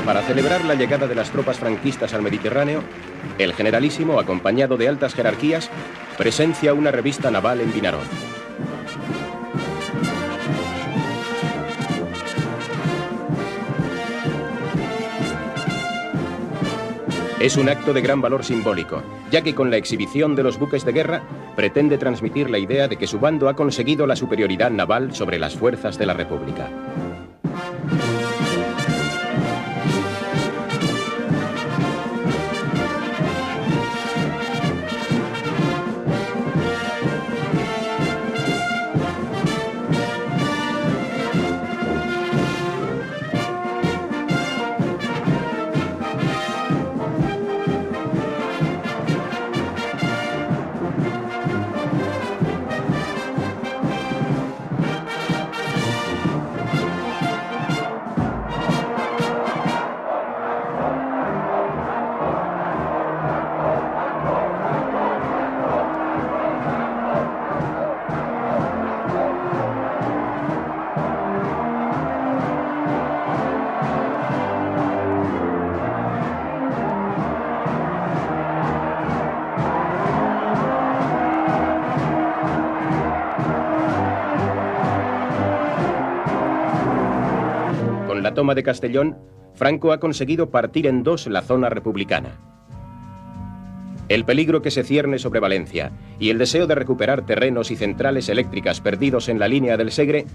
Para celebrar la llegada de las tropas franquistas al Mediterráneo, el Generalísimo, acompañado de altas jerarquías, presencia una revista naval en Vinaròs. Es un acto de gran valor simbólico, ya que con la exhibición de los buques de guerra pretende transmitir la idea de que su bando ha conseguido la superioridad naval sobre las fuerzas de la República. La toma de Castellón, Franco ha conseguido partir en dos la zona republicana. El peligro que se cierne sobre Valencia y el deseo de recuperar terrenos y centrales eléctricas perdidos en la línea del Segre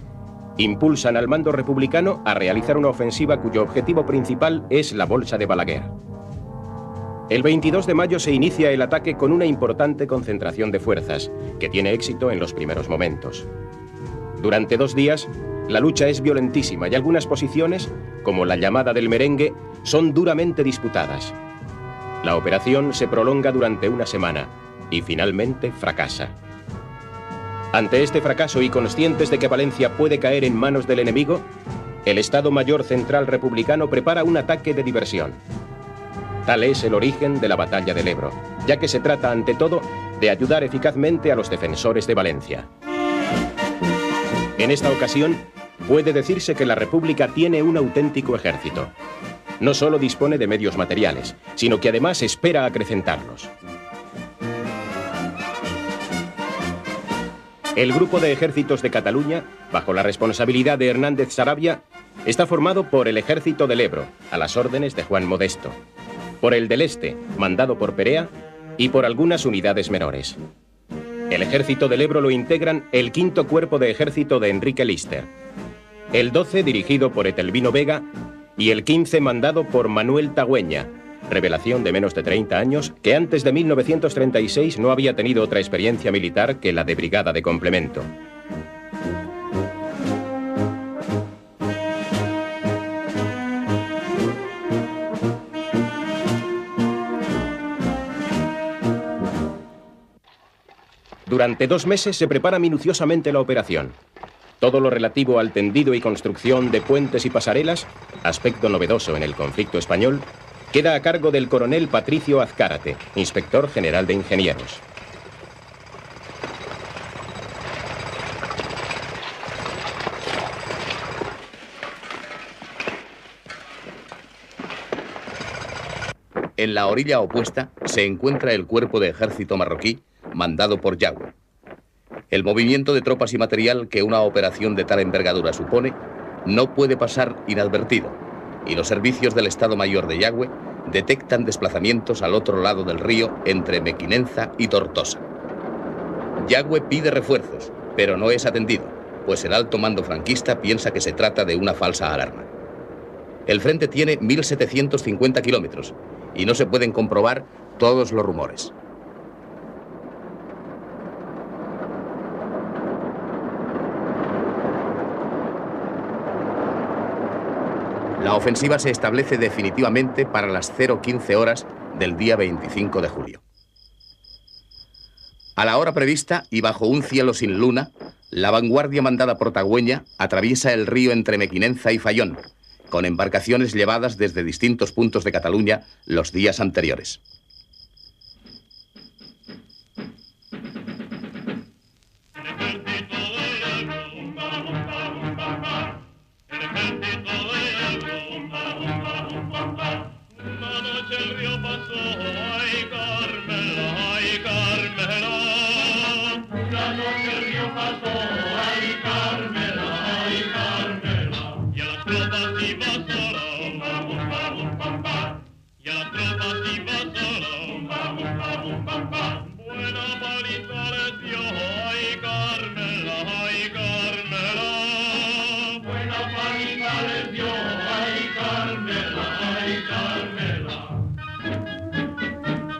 impulsan al mando republicano a realizar una ofensiva cuyo objetivo principal es la Bolsa de Balaguer. El 22 de mayo se inicia el ataque con una importante concentración de fuerzas, que tiene éxito en los primeros momentos. Durante 2 días, la lucha es violentísima y algunas posiciones, como la llamada del Merengue, son duramente disputadas. La operación se prolonga durante una semana y finalmente fracasa. Ante este fracaso y conscientes de que Valencia puede caer en manos del enemigo, el Estado Mayor Central Republicano prepara un ataque de diversión. Tal es el origen de la batalla del Ebro, ya que se trata ante todo de ayudar eficazmente a los defensores de Valencia. En esta ocasión, puede decirse que la República tiene un auténtico ejército. No solo dispone de medios materiales, sino que además espera acrecentarlos. El Grupo de Ejércitos de Cataluña, bajo la responsabilidad de Hernández Sarabia, está formado por el Ejército del Ebro, a las órdenes de Juan Modesto, por el del Este, mandado por Perea, y por algunas unidades menores. El Ejército del Ebro lo integran el 5º Cuerpo de Ejército de Enrique Lister, el 12 dirigido por Etelvino Vega y el 15 mandado por Manuel Tagüeña, revelación de menos de 30 años que antes de 1936 no había tenido otra experiencia militar que la de brigada de complemento. Durante 2 meses se prepara minuciosamente la operación. Todo lo relativo al tendido y construcción de puentes y pasarelas, aspecto novedoso en el conflicto español, queda a cargo del coronel Patricio Azcárate, inspector general de ingenieros. En la orilla opuesta se encuentra el cuerpo de ejército marroquí mandado por Yagüe. El movimiento de tropas y material que una operación de tal envergadura supone no puede pasar inadvertido, y los servicios del Estado Mayor de Yagüe detectan desplazamientos al otro lado del río entre Mequinenza y Tortosa. Yagüe pide refuerzos, pero no es atendido, pues el alto mando franquista piensa que se trata de una falsa alarma. El frente tiene 1.750 kilómetros y no se pueden comprobar todos los rumores. La ofensiva se establece definitivamente para las 0:15 horas del día 25 de julio. A la hora prevista y bajo un cielo sin luna, la vanguardia mandada por Tagüeña atraviesa el río entre Mequinenza y Fayón, con embarcaciones llevadas desde distintos puntos de Cataluña los días anteriores. río pasó, ay Carmela, ay Carmela. Y a las tropas iba sola, y a las tropas iba sola. Buena paliza les dio, ay Carmela, ay Carmela. Buena paliza les dio, ay Carmela, ay Carmela.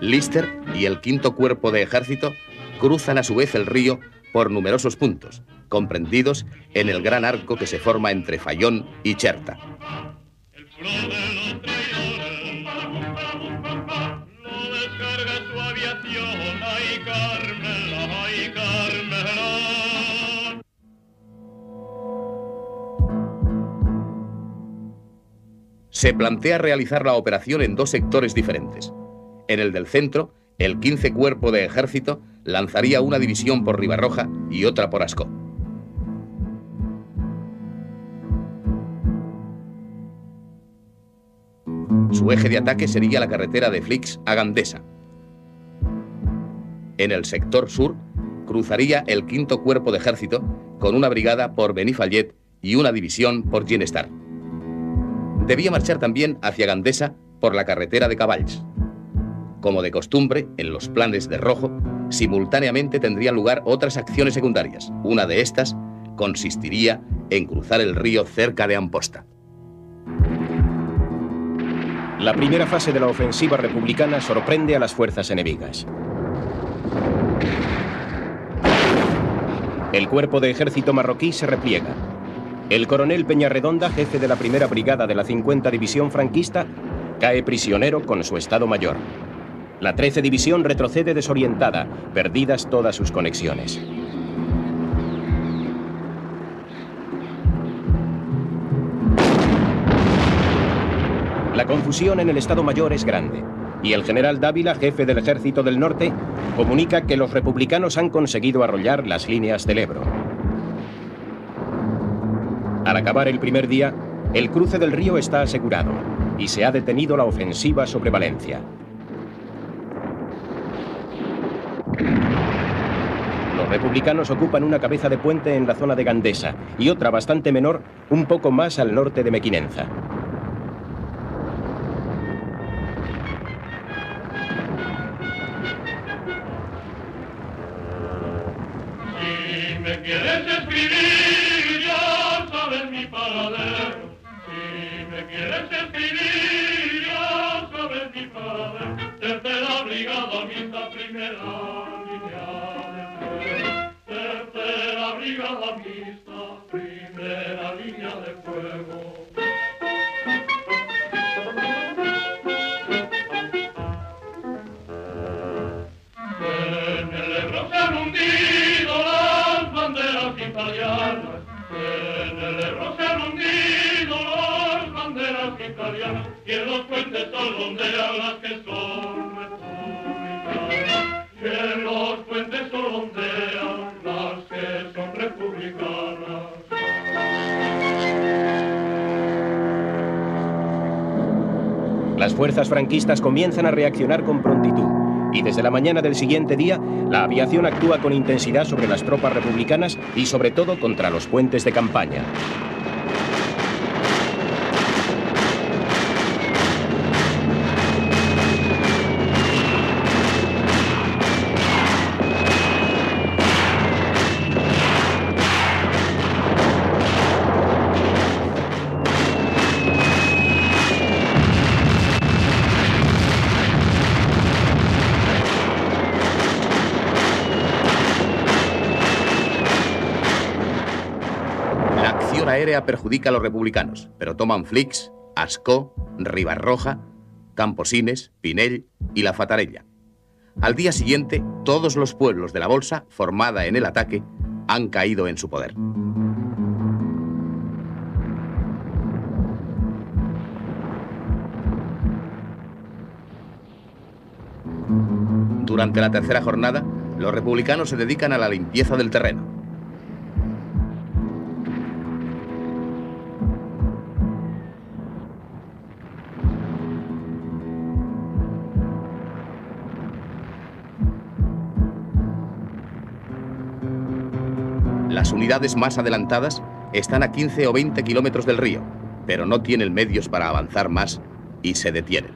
Lister y el quinto cuerpo de ejército cruzan a su vez el río por numerosos puntos, comprendidos en el gran arco que se forma entre Fayón y Cherta. El furor de los traidores no descarga su aviación, ay Carmela, ay Carmela. Se plantea realizar la operación en dos sectores diferentes. En el del centro, el 15 Cuerpo de Ejército lanzaría una división por Ribarroja y otra por Ascó. Su eje de ataque sería la carretera de Flix a Gandesa. En el sector sur, cruzaría el 5º Cuerpo de Ejército con una brigada por Benifallet y una división por Ginestar. Debía marchar también hacia Gandesa por la carretera de Cavalls. Como de costumbre, en los planes de Rojo, simultáneamente tendrían lugar otras acciones secundarias. Una de estas consistiría en cruzar el río cerca de Amposta. La primera fase de la ofensiva republicana sorprende a las fuerzas enemigas. El cuerpo de ejército marroquí se repliega. El coronel Peñarredonda, jefe de la primera brigada de la 50 División franquista, cae prisionero con su estado mayor. La 13 División retrocede desorientada, perdidas todas sus conexiones. La confusión en el Estado Mayor es grande, y el general Dávila, jefe del Ejército del Norte, comunica que los republicanos han conseguido arrollar las líneas del Ebro. Al acabar el primer día, el cruce del río está asegurado, y se ha detenido la ofensiva sobre Valencia. Los republicanos ocupan una cabeza de puente en la zona de Gandesa y otra bastante menor un poco más al norte de Mequinenza. Si me quieres escribir, ya sabes mi paradero. Si me quieres escribir, ya sabes mi paradero. Tercera brigada, mixta, primera línea de fuego. Tercera brigada mixta, primera línea de fuego. En el Ebro se han hundido las banderas italianas. En el Ebro se han hundido las banderas italianas. Y en los puentes solo ondean las que son republicanas. Y en los puentes solo ondean las que son republicanas. Las fuerzas franquistas comienzan a reaccionar con prontitud, y desde la mañana del siguiente día, la aviación actúa con intensidad sobre las tropas republicanas y sobre todo contra los puentes de campaña. Aérea perjudica a los republicanos, pero toman Flix, Ascó, Ribarroja, Camposines, Pinell y La Fatarella. Al día siguiente, todos los pueblos de la Bolsa, formada en el ataque, han caído en su poder. Durante la tercera jornada, los republicanos se dedican a la limpieza del terreno. Las unidades más adelantadas están a 15 o 20 kilómetros del río, pero no tienen medios para avanzar más y se detienen.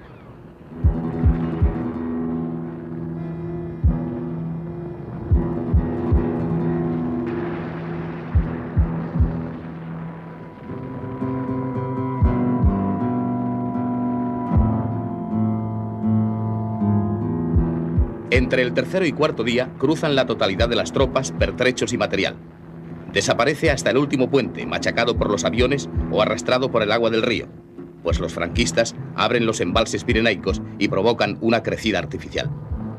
Entre el tercero y cuarto día cruzan la totalidad de las tropas, pertrechos y material. Desaparece hasta el último puente, machacado por los aviones o arrastrado por el agua del río, pues los franquistas abren los embalses pirenaicos y provocan una crecida artificial.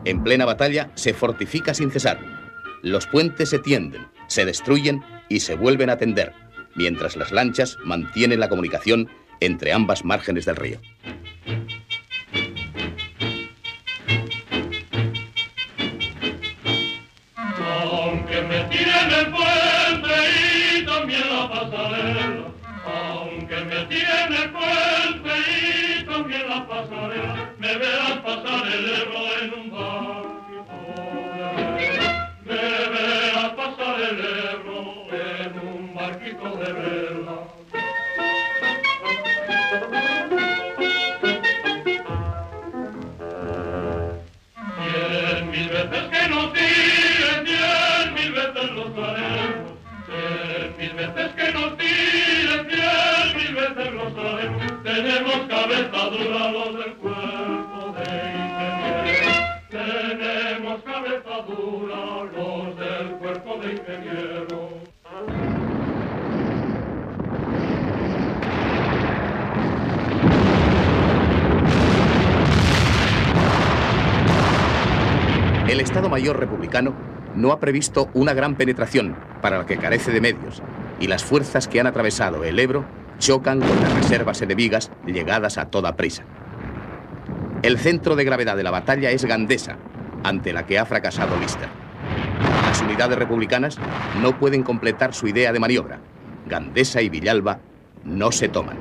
En plena batalla se fortifica sin cesar. Los puentes se tienden, se destruyen y se vuelven a tender, mientras las lanchas mantienen la comunicación entre ambas márgenes del río. Aunque me tiren el puente y también la pasarela, aunque me tiren el puente y también la pasarela, me verás pasar el Ebro en un barquito de vela, me verás pasar el Ebro en un barquito de vela. 100.000 veces que nos tiren, 100.000 veces los haremos, 100.000 veces que nos tiren, 100.000 veces los haremos. Tenemos cabeza dura los del cuerpo de ingenieros, tenemos cabeza dura los del cuerpo de ingenieros. El Estado Mayor republicano no ha previsto una gran penetración para la que carece de medios, y las fuerzas que han atravesado el Ebro chocan con las reservas enemigas llegadas a toda prisa. El centro de gravedad de la batalla es Gandesa, ante la que ha fracasado Lister. Las unidades republicanas no pueden completar su idea de maniobra. Gandesa y Villalba no se toman.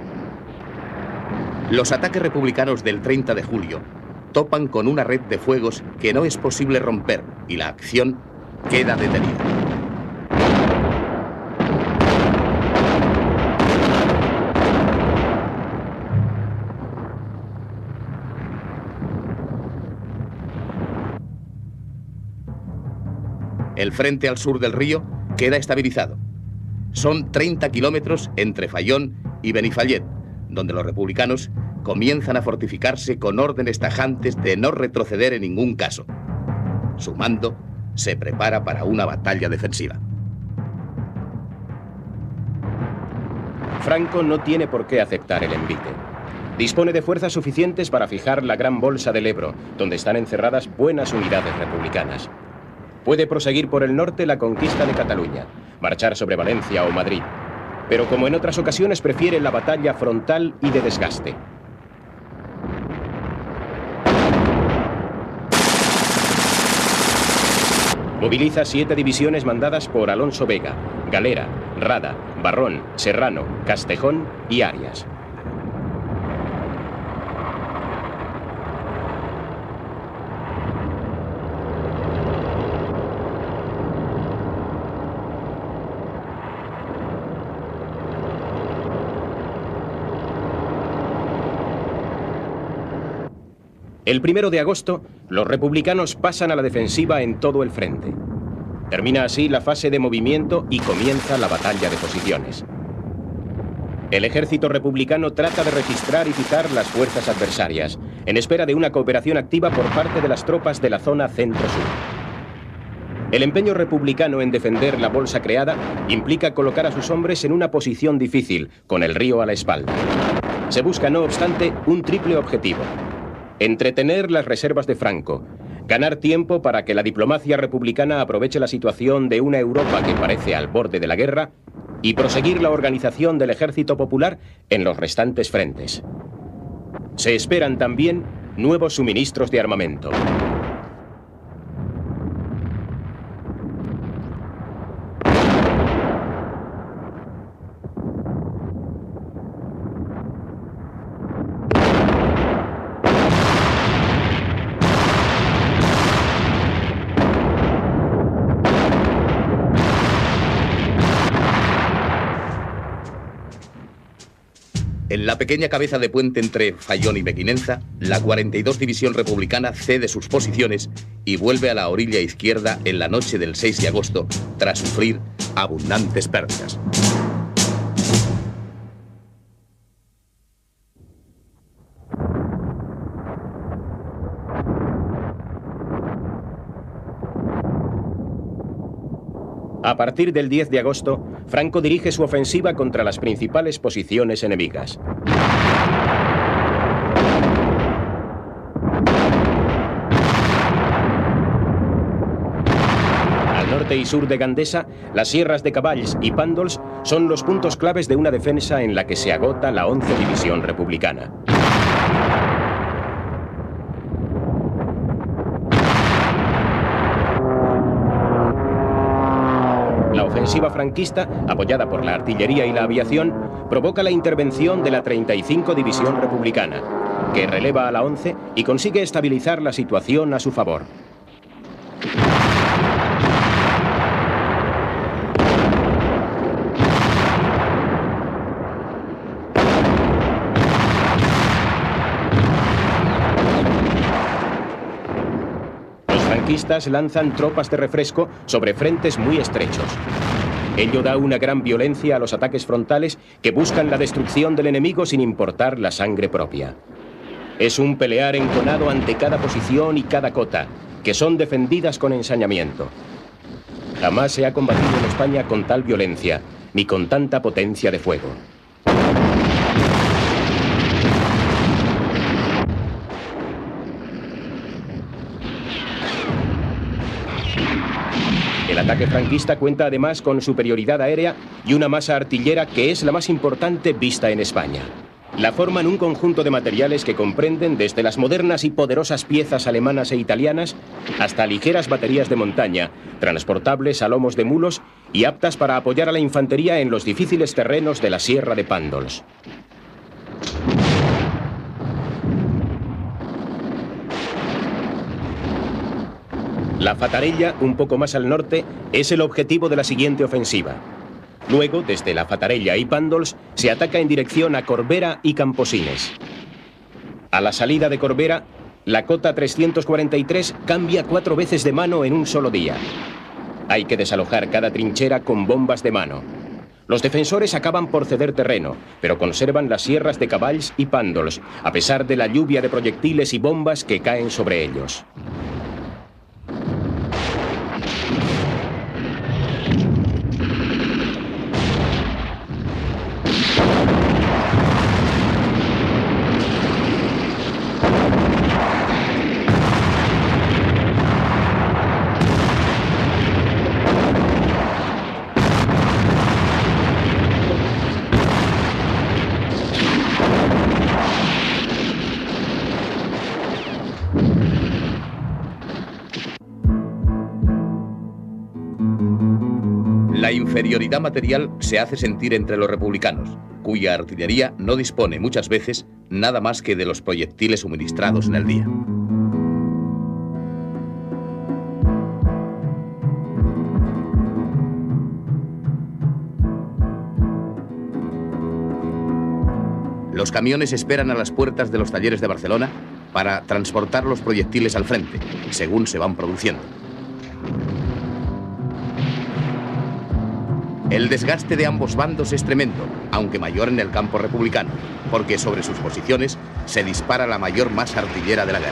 Los ataques republicanos del 30 de julio topan con una red de fuegos que no es posible romper y la acción queda detenida. El frente al sur del río queda estabilizado. Son 30 kilómetros entre Fayón y Benifallet, donde los republicanos comienzan a fortificarse con órdenes tajantes de no retroceder en ningún caso. Su mando se prepara para una batalla defensiva. Franco no tiene por qué aceptar el envite. Dispone de fuerzas suficientes para fijar la gran bolsa del Ebro, donde están encerradas buenas unidades republicanas. Puede proseguir por el norte la conquista de Cataluña, marchar sobre Valencia o Madrid, pero como en otras ocasiones prefiere la batalla frontal y de desgaste. Moviliza 7 divisiones mandadas por Alonso Vega, Galera, Rada, Barrón, Serrano, Castejón y Arias. El 1 de agosto, los republicanos pasan a la defensiva en todo el frente. Termina así la fase de movimiento y comienza la batalla de posiciones. El ejército republicano trata de registrar y fijar las fuerzas adversarias, en espera de una cooperación activa por parte de las tropas de la zona centro-sur. El empeño republicano en defender la bolsa creada implica colocar a sus hombres en una posición difícil, con el río a la espalda. Se busca, no obstante, un triple objetivo: entretener las reservas de Franco, ganar tiempo para que la diplomacia republicana aproveche la situación de una Europa que parece al borde de la guerra y proseguir la organización del ejército popular en los restantes frentes. Se esperan también nuevos suministros de armamento. En la pequeña cabeza de puente entre Fayón y Mequinenza, la 42 División Republicana cede sus posiciones y vuelve a la orilla izquierda en la noche del 6 de agosto, tras sufrir abundantes pérdidas. A partir del 10 de agosto, Franco dirige su ofensiva contra las principales posiciones enemigas. Al norte y sur de Gandesa, las sierras de Cavalls y Pàndols son los puntos claves de una defensa en la que se agota la 11 División Republicana. La ofensiva franquista, apoyada por la artillería y la aviación, provoca la intervención de la 35 División Republicana, que releva a la 11 y consigue estabilizar la situación a su favor. Los franquistas lanzan tropas de refresco sobre frentes muy estrechos. Ello da una gran violencia a los ataques frontales que buscan la destrucción del enemigo sin importar la sangre propia. Es un pelear enconado ante cada posición y cada cota, que son defendidas con ensañamiento. Jamás se ha combatido en España con tal violencia, ni con tanta potencia de fuego. El ataque franquista cuenta además con superioridad aérea y una masa artillera que es la más importante vista en España. La forman un conjunto de materiales que comprenden desde las modernas y poderosas piezas alemanas e italianas hasta ligeras baterías de montaña, transportables a lomos de mulos y aptas para apoyar a la infantería en los difíciles terrenos de la Sierra de Pàndols. La Fatarella, un poco más al norte, es el objetivo de la siguiente ofensiva. Luego, desde la Fatarella y Pàndols, se ataca en dirección a Corbera y Camposines. A la salida de Corbera, la cota 343 cambia 4 veces de mano en un solo día. Hay que desalojar cada trinchera con bombas de mano. Los defensores acaban por ceder terreno, pero conservan las sierras de Cavalls y Pàndols, a pesar de la lluvia de proyectiles y bombas que caen sobre ellos. La inferioridad material se hace sentir entre los republicanos, cuya artillería no dispone muchas veces nada más que de los proyectiles suministrados en el día. Los camiones esperan a las puertas de los talleres de Barcelona para transportar los proyectiles al frente, según se van produciendo. El desgaste de ambos bandos es tremendo, aunque mayor en el campo republicano, porque sobre sus posiciones se dispara la mayor masa artillera de la guerra.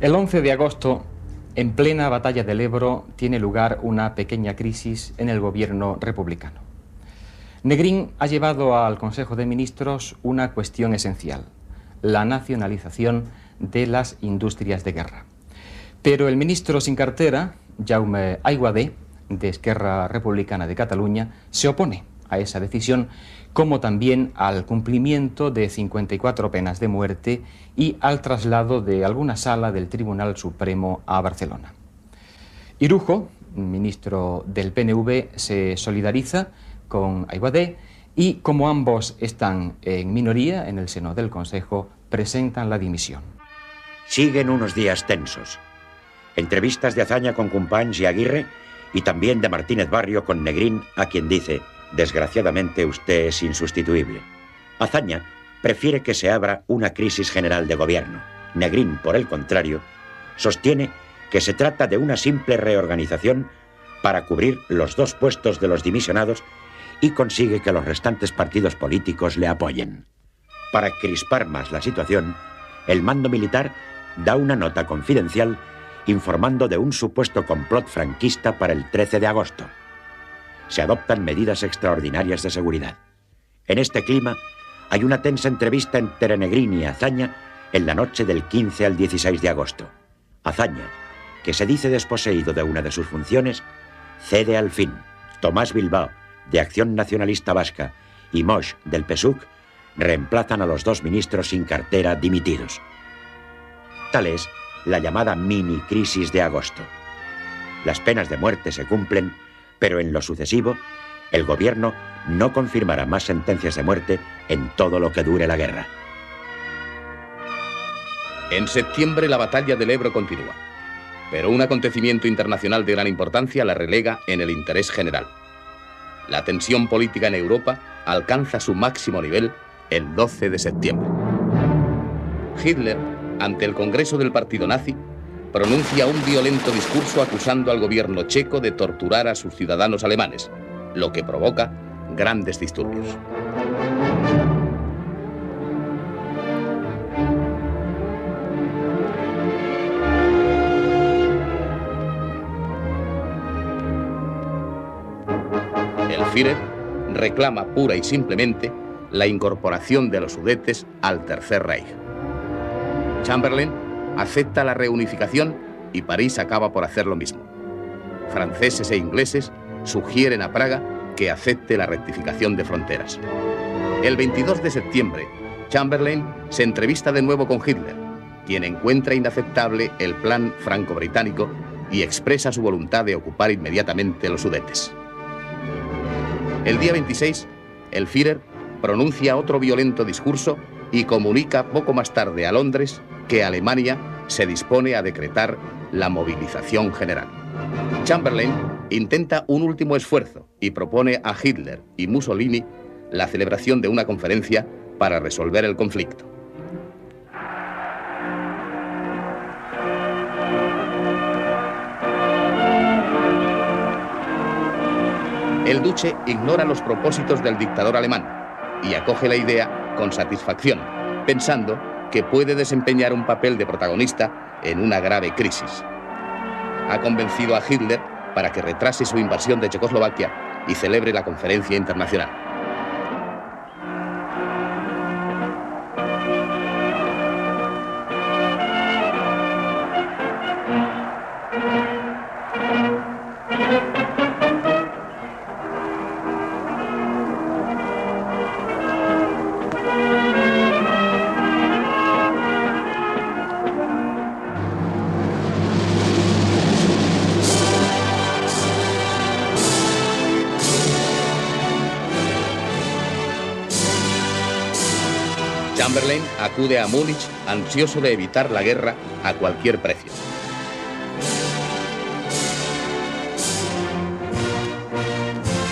El 11 de agosto, en plena batalla del Ebro, tiene lugar una pequeña crisis en el gobierno republicano. Negrín ha llevado al Consejo de Ministros una cuestión esencial: la nacionalización de las industrias de guerra. Pero el ministro sin cartera, Jaume Aiguadé, de Esquerra Republicana de Cataluña, se opone a esa decisión, como también al cumplimiento de 54 penas de muerte y al traslado de alguna sala del Tribunal Supremo a Barcelona. Irujo, ministro del PNV, se solidariza con Aiguadé y, como ambos están en minoría en el seno del Consejo, presentan la dimisión. Siguen unos días tensos. Entrevistas de Azaña con Companys y Aguirre, y también de Martínez Barrio con Negrín, a quien dice: desgraciadamente usted es insustituible. Azaña prefiere que se abra una crisis general de gobierno. Negrín, por el contrario, sostiene que se trata de una simple reorganización para cubrir los 2 puestos de los dimisionados y consigue que los restantes partidos políticos le apoyen. Para crispar más la situación, el mando militar da una nota confidencial informando de un supuesto complot franquista para el 13 de agosto. Se adoptan medidas extraordinarias de seguridad. En este clima, hay una tensa entrevista entre Negrín y Azaña en la noche del 15 al 16 de agosto. Azaña, que se dice desposeído de una de sus funciones, cede al fin. Tomás Bilbao, de Acción Nacionalista Vasca, y Moix, del PSUC, reemplazan a los 2 ministros sin cartera dimitidos. Tal es la llamada mini-crisis de agosto. Las penas de muerte se cumplen, pero en lo sucesivo, el gobierno no confirmará más sentencias de muerte en todo lo que dure la guerra. En septiembre la batalla del Ebro continúa, pero un acontecimiento internacional de gran importancia la relega en el interés general. La tensión política en Europa alcanza su máximo nivel el 12 de septiembre. Hitler, ante el Congreso del Partido Nazi, pronuncia un violento discurso acusando al gobierno checo de torturar a sus ciudadanos alemanes, lo que provoca grandes disturbios. El Führer reclama pura y simplemente la incorporación de los Sudetes al Tercer Reich. Chamberlain acepta la reunificación y París acaba por hacer lo mismo. Franceses e ingleses sugieren a Praga que acepte la rectificación de fronteras. El 22 de septiembre, Chamberlain se entrevista de nuevo con Hitler, quien encuentra inaceptable el plan franco-británico y expresa su voluntad de ocupar inmediatamente los Sudetes. El día 26, el Führer pronuncia otro violento discurso y comunica poco más tarde a Londres que Alemania se dispone a decretar la movilización general. Chamberlain intenta un último esfuerzo y propone a Hitler y Mussolini la celebración de una conferencia para resolver el conflicto. El duce ignora los propósitos del dictador alemán y acoge la idea con satisfacción, pensando que puede desempeñar un papel de protagonista en una grave crisis. Ha convencido a Hitler para que retrase su invasión de Checoslovaquia y celebre la conferencia internacional. Chamberlain acude a Múnich ansioso de evitar la guerra a cualquier precio.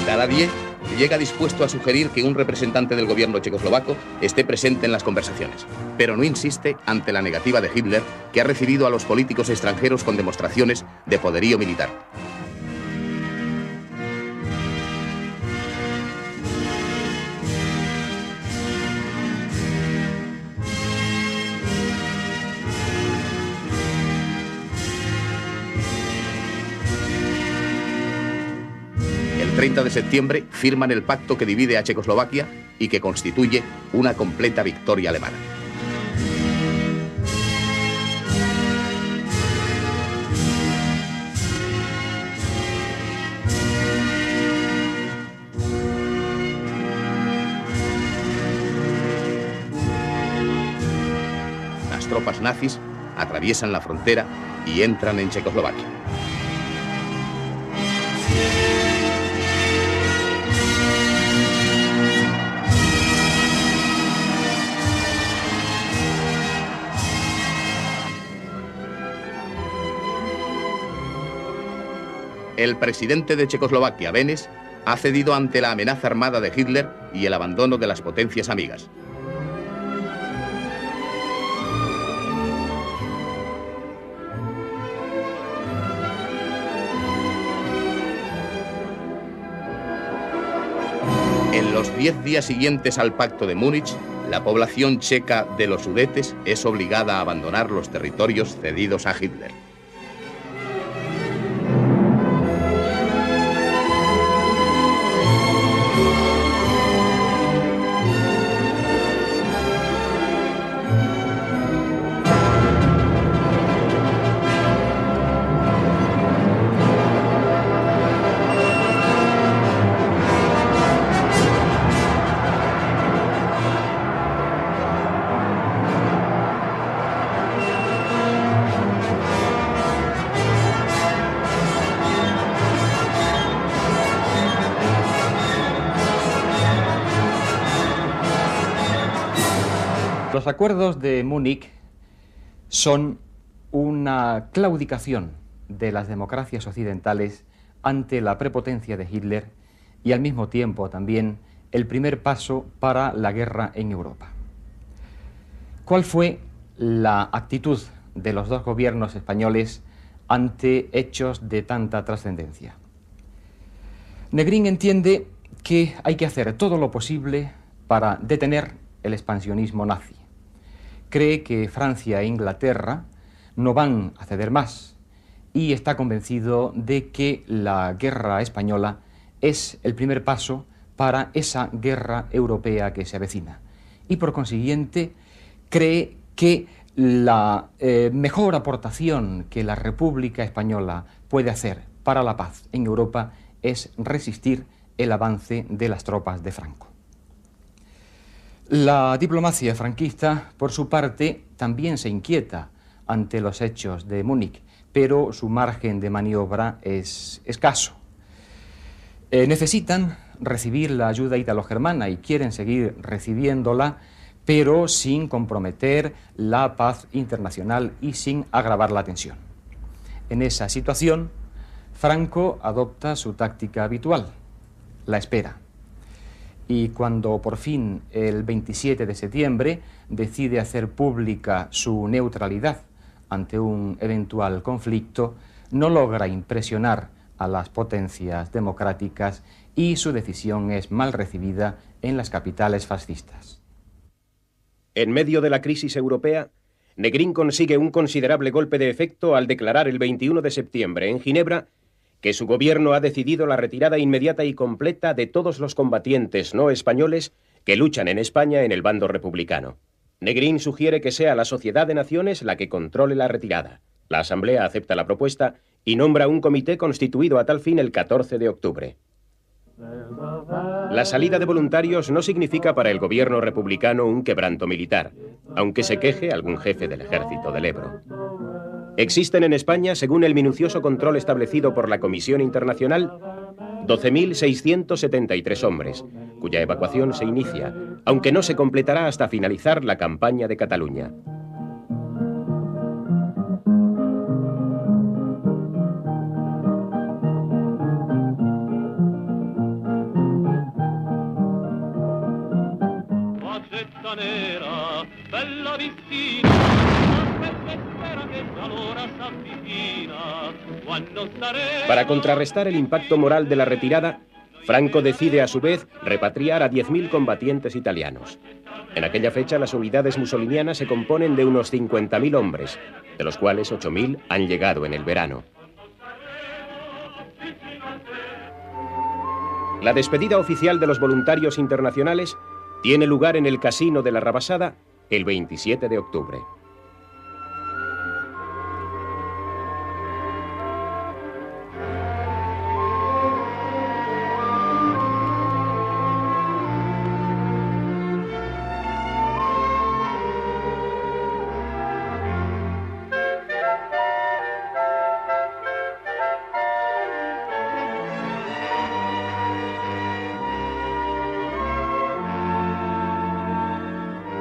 Daladier llega dispuesto a sugerir que un representante del gobierno checoslovaco esté presente en las conversaciones, pero no insiste ante la negativa de Hitler, que ha recibido a los políticos extranjeros con demostraciones de poderío militar. 30 de septiembre firman el pacto que divide a Checoslovaquia y que constituye una completa victoria alemana. Las tropas nazis atraviesan la frontera y entran en Checoslovaquia. El presidente de Checoslovaquia, Benes, ha cedido ante la amenaza armada de Hitler y el abandono de las potencias amigas. En los 10 días siguientes al Pacto de Múnich, la población checa de los Sudetes es obligada a abandonar los territorios cedidos a Hitler. Los acuerdos de Múnich son una claudicación de las democracias occidentales ante la prepotencia de Hitler y al mismo tiempo también el primer paso para la guerra en Europa. ¿Cuál fue la actitud de los dos gobiernos españoles ante hechos de tanta trascendencia? Negrín entiende que hay que hacer todo lo posible para detener el expansionismo nazi. Cree que Francia e Inglaterra no van a ceder más y está convencido de que la guerra española es el primer paso para esa guerra europea que se avecina. Y por consiguiente cree que la mejor aportación que la República Española puede hacer para la paz en Europa es resistir el avance de las tropas de Franco. La diplomacia franquista, por su parte, también se inquieta ante los hechos de Múnich, pero su margen de maniobra es escaso. Necesitan recibir la ayuda italo-germana y quieren seguir recibiéndola, pero sin comprometer la paz internacional y sin agravar la tensión. En esa situación, Franco adopta su táctica habitual, la espera. Y cuando por fin el 27 de septiembre decide hacer pública su neutralidad ante un eventual conflicto, no logra impresionar a las potencias democráticas y su decisión es mal recibida en las capitales fascistas. En medio de la crisis europea, Negrín consigue un considerable golpe de efecto al declarar el 21 de septiembre en Ginebra que su gobierno ha decidido la retirada inmediata y completa de todos los combatientes no españoles que luchan en España en el bando republicano. Negrín sugiere que sea la Sociedad de Naciones la que controle la retirada. La Asamblea acepta la propuesta y nombra un comité constituido a tal fin el 14 de octubre. La salida de voluntarios no significa para el gobierno republicano un quebranto militar, aunque se queje algún jefe del ejército del Ebro. Existen en España, según el minucioso control establecido por la Comisión Internacional, 12.673 hombres, cuya evacuación se inicia, aunque no se completará hasta finalizar la campaña de Cataluña. Para contrarrestar el impacto moral de la retirada, Franco decide a su vez repatriar a 10.000 combatientes italianos. En aquella fecha las unidades musolinianas se componen de unos 50.000 hombres, de los cuales 8.000 han llegado en el verano. La despedida oficial de los voluntarios internacionales tiene lugar en el Casino de la Rabasada el 27 de octubre.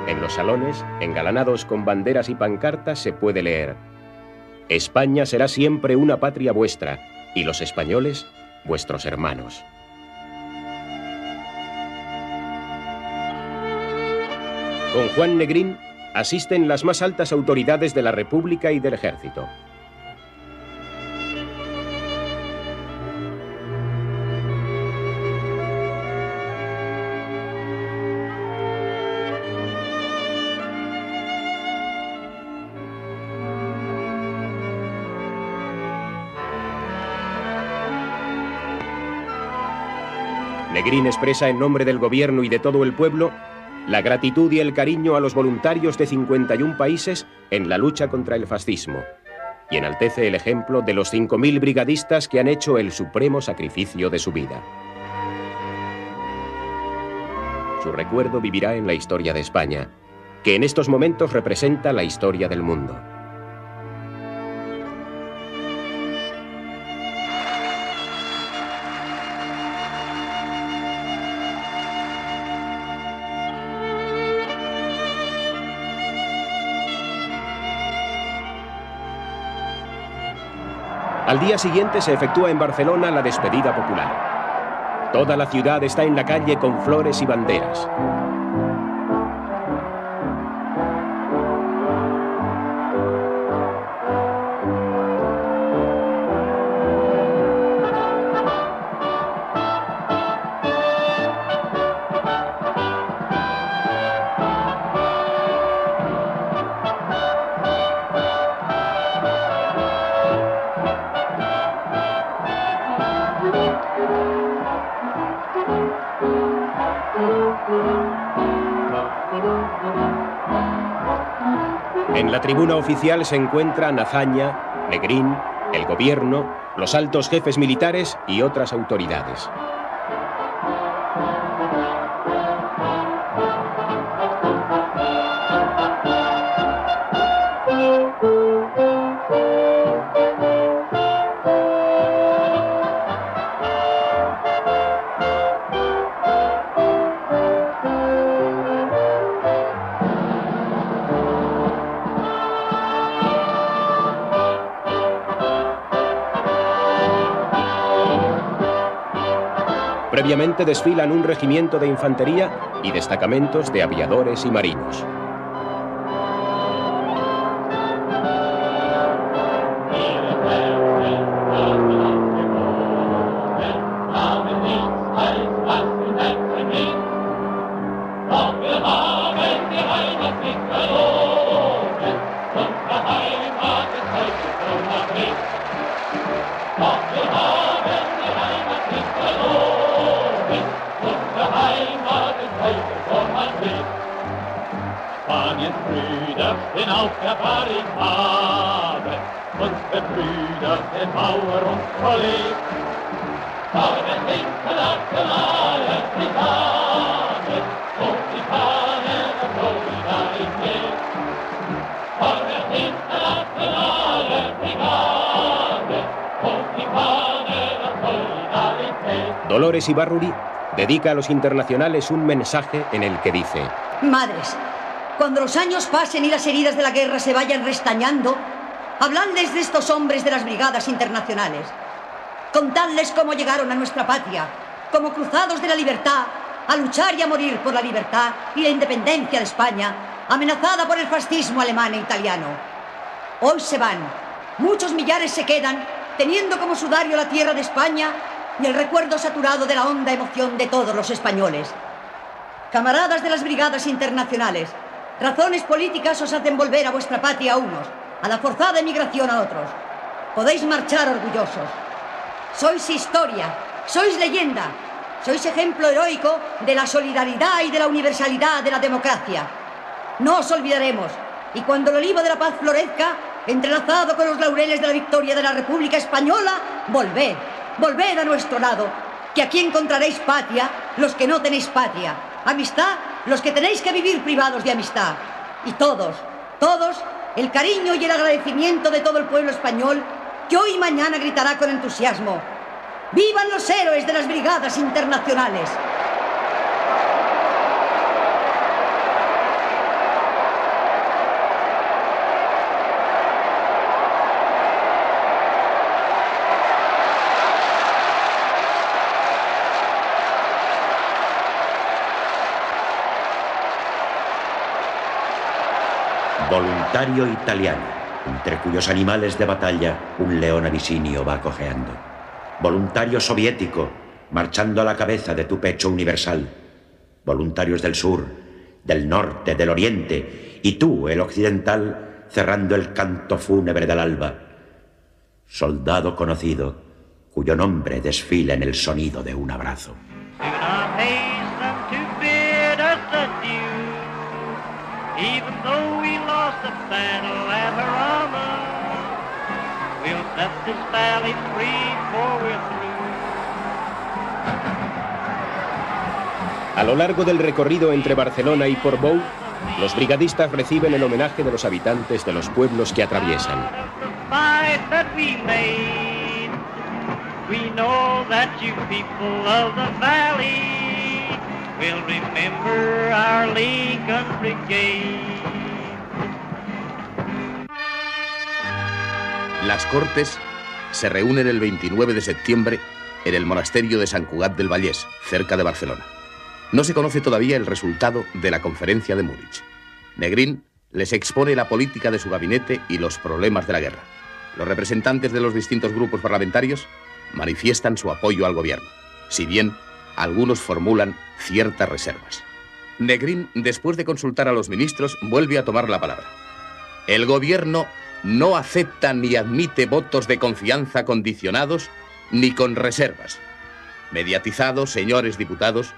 En los salones, engalanados con banderas y pancartas, se puede leer: España será siempre una patria vuestra, y los españoles, vuestros hermanos. Con Juan Negrín asisten las más altas autoridades de la República y del Ejército. Negrín expresa en nombre del gobierno y de todo el pueblo la gratitud y el cariño a los voluntarios de 51 países en la lucha contra el fascismo, y enaltece el ejemplo de los 5.000 brigadistas que han hecho el supremo sacrificio de su vida. Su recuerdo vivirá en la historia de España, que en estos momentos representa la historia del mundo. Al día siguiente se efectúa en Barcelona la despedida popular. Toda la ciudad está en la calle con flores y banderas. En la tribuna oficial se encuentran Azaña, Negrín, el gobierno, los altos jefes militares y otras autoridades. Previamente desfilan un regimiento de infantería y destacamentos de aviadores y marinos. Dolores Ibárruri dedica a los internacionales un mensaje en el que dice: Madres, cuando los años pasen y las heridas de la guerra se vayan restañando, habladles de estos hombres de las brigadas internacionales. Contadles cómo llegaron a nuestra patria, como cruzados de la libertad, a luchar y a morir por la libertad y la independencia de España, amenazada por el fascismo alemán e italiano. Hoy se van, muchos millares se quedan, teniendo como sudario la tierra de España y el recuerdo saturado de la honda emoción de todos los españoles. Camaradas de las brigadas internacionales, razones políticas os hacen volver a vuestra patria a unos, a la forzada emigración a otros. Podéis marchar orgullosos. Sois historia, sois leyenda, Sois ejemplo heroico de la solidaridad y de la universalidad de la democracia. No os olvidaremos. Y cuando el olivo de la paz florezca, entrelazado con los laureles de la victoria de la República Española, volved, volved a nuestro lado, que aquí encontraréis patria los que no tenéis patria, amistad los que tenéis que vivir privados de amistad. Y todos, el cariño y el agradecimiento de todo el pueblo español, que hoy y mañana gritará con entusiasmo: ¡vivan los héroes de las brigadas internacionales! Voluntario italiano, entre cuyos animales de batalla un león abisinio va cojeando. Voluntario soviético, marchando a la cabeza de tu pecho universal. Voluntarios del sur, del norte, del oriente, y tú, el occidental, cerrando el canto fúnebre del alba. Soldado conocido, cuyo nombre desfila en el sonido de un abrazo. Even though we lost the battle at Harama, we'll set this valley free before we're through. A lo largo del recorrido entre Barcelona y Portbou, los brigadistas reciben el homenaje de los habitantes de los pueblos que atraviesan. We know that you people of the valley will remember our Lincoln Brigade. Las Cortes se reúnen el 29 de septiembre en el monasterio de Sant Cugat del Vallès, cerca de Barcelona. No se conoce todavía el resultado de la conferencia de Múnich. Negrín les expone la política de su gabinete y los problemas de la guerra. Los representantes de los distintos grupos parlamentarios manifiestan su apoyo al gobierno, si bien algunos formulan ciertas reservas. Negrín, después de consultar a los ministros, vuelve a tomar la palabra. El gobierno no acepta ni admite votos de confianza condicionados ni con reservas. Mediatizados, señores diputados,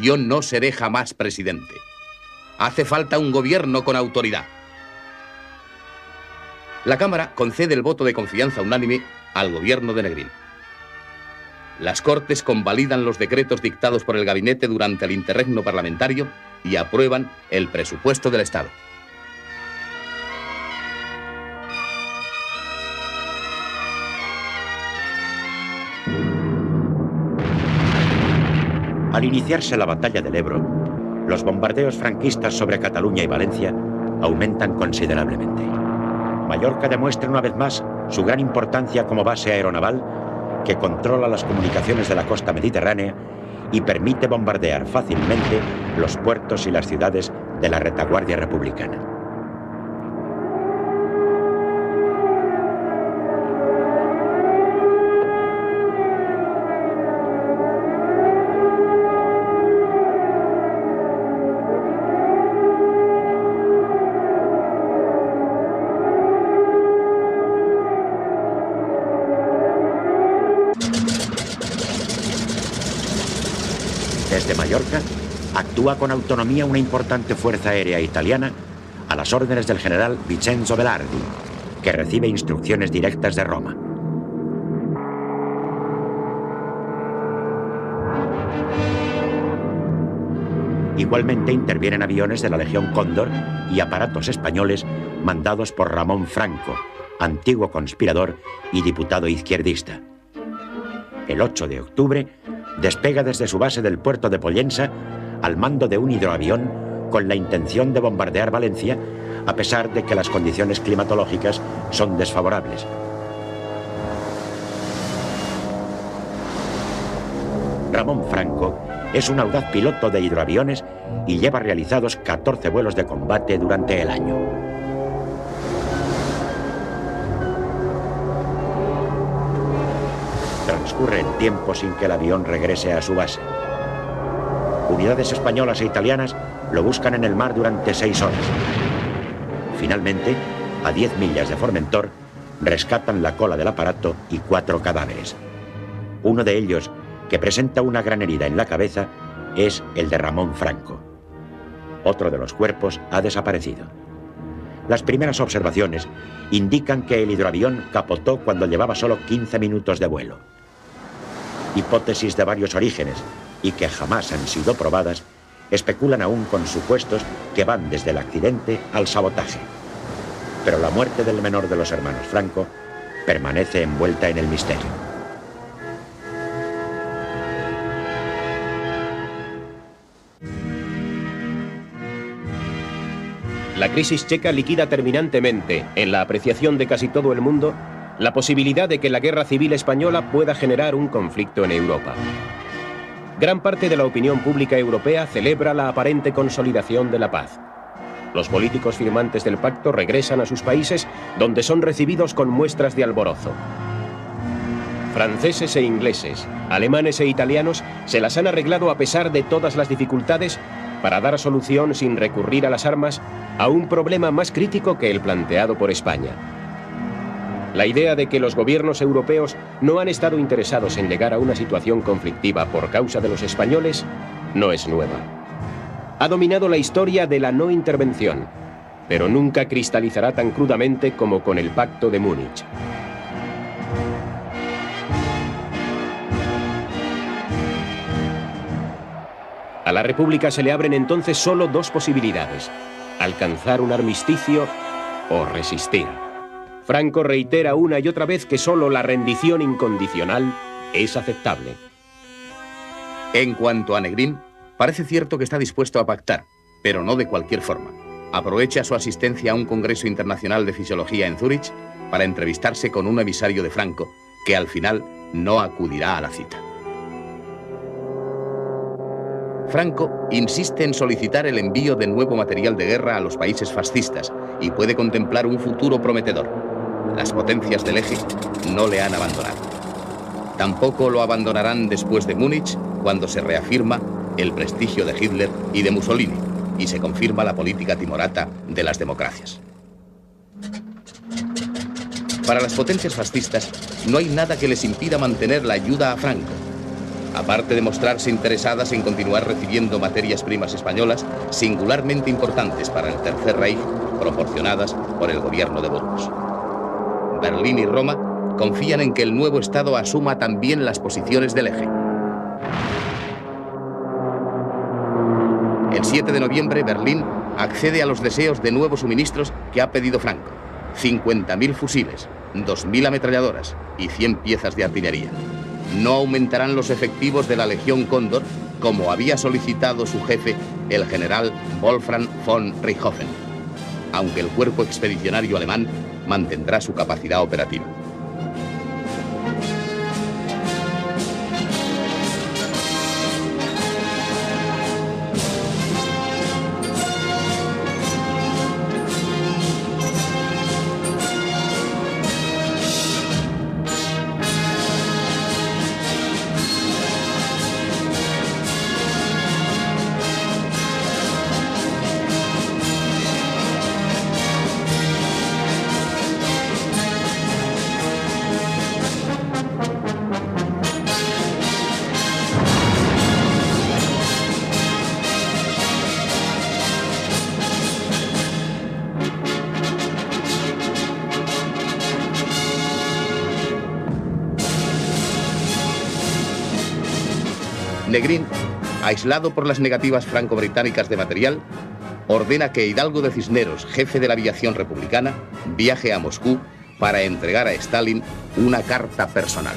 yo no seré jamás presidente. Hace falta un gobierno con autoridad. La Cámara concede el voto de confianza unánime al gobierno de Negrín. Las Cortes convalidan los decretos dictados por el gabinete durante el interregno parlamentario y aprueban el presupuesto del Estado. Al iniciarse la batalla del Ebro, los bombardeos franquistas sobre Cataluña y Valencia aumentan considerablemente. Mallorca demuestra una vez más su gran importancia como base aeronaval que controla las comunicaciones de la costa mediterránea y permite bombardear fácilmente los puertos y las ciudades de la retaguardia republicana. Desde Mallorca, actúa con autonomía una importante fuerza aérea italiana a las órdenes del general Vincenzo Velardi, que recibe instrucciones directas de Roma. Igualmente intervienen aviones de la Legión Cóndor y aparatos españoles mandados por Ramón Franco, antiguo conspirador y diputado izquierdista. El 8 de octubre, despega desde su base del puerto de Pollensa al mando de un hidroavión con la intención de bombardear Valencia, a pesar de que las condiciones climatológicas son desfavorables. Ramón Franco es un audaz piloto de hidroaviones y lleva realizados 14 vuelos de combate durante el año. Transcurre el tiempo sin que el avión regrese a su base. Unidades españolas e italianas lo buscan en el mar durante 6 horas. Finalmente, a 10 millas de Formentor, rescatan la cola del aparato y 4 cadáveres. Uno de ellos, que presenta una gran herida en la cabeza, es el de Ramón Franco. Otro de los cuerpos ha desaparecido. Las primeras observaciones indican que el hidroavión capotó cuando llevaba solo 15 minutos de vuelo. Hipótesis de varios orígenes y que jamás han sido probadas especulan aún con supuestos que van desde el accidente al sabotaje. Pero la muerte del menor de los hermanos Franco permanece envuelta en el misterio. La crisis checa liquida terminantemente, en la apreciación de casi todo el mundo, la posibilidad de que la guerra civil española pueda generar un conflicto en Europa. Gran parte de la opinión pública europea celebra la aparente consolidación de la paz. Los políticos firmantes del pacto regresan a sus países, donde son recibidos con muestras de alborozo. Franceses e ingleses, alemanes e italianos se las han arreglado a pesar de todas las dificultades para dar solución sin recurrir a las armas a un problema más crítico que el planteado por España. La idea de que los gobiernos europeos no han estado interesados en llegar a una situación conflictiva por causa de los españoles no es nueva. Ha dominado la historia de la no intervención, pero nunca cristalizará tan crudamente como con el Pacto de Múnich. A la República se le abren entonces solo dos posibilidades: alcanzar un armisticio o resistir. Franco reitera una y otra vez que solo la rendición incondicional es aceptable. En cuanto a Negrín, parece cierto que está dispuesto a pactar, pero no de cualquier forma. Aprovecha su asistencia a un congreso internacional de fisiología en Zúrich para entrevistarse con un emisario de Franco, que al final no acudirá a la cita. Franco insiste en solicitar el envío de nuevo material de guerra a los países fascistas y puede contemplar un futuro prometedor. Las potencias del eje no le han abandonado. Tampoco lo abandonarán después de Múnich, cuando se reafirma el prestigio de Hitler y de Mussolini y se confirma la política timorata de las democracias. Para las potencias fascistas no hay nada que les impida mantener la ayuda a Franco. Aparte de mostrarse interesadas en continuar recibiendo materias primas españolas singularmente importantes para el Tercer Reich, proporcionadas por el gobierno de Burgos. Berlín y Roma confían en que el nuevo Estado asuma también las posiciones del eje. El 7 de noviembre, Berlín accede a los deseos de nuevos suministros que ha pedido Franco: 50.000 fusiles, 2.000 ametralladoras y 100 piezas de artillería. No aumentarán los efectivos de la Legión Cóndor, como había solicitado su jefe, el general Wolfram von Richthofen, aunque el cuerpo expedicionario alemán mantendrá su capacidad operativa. Negrín, aislado por las negativas franco-británicas de material, ordena que Hidalgo de Cisneros, jefe de la aviación republicana, viaje a Moscú para entregar a Stalin una carta personal.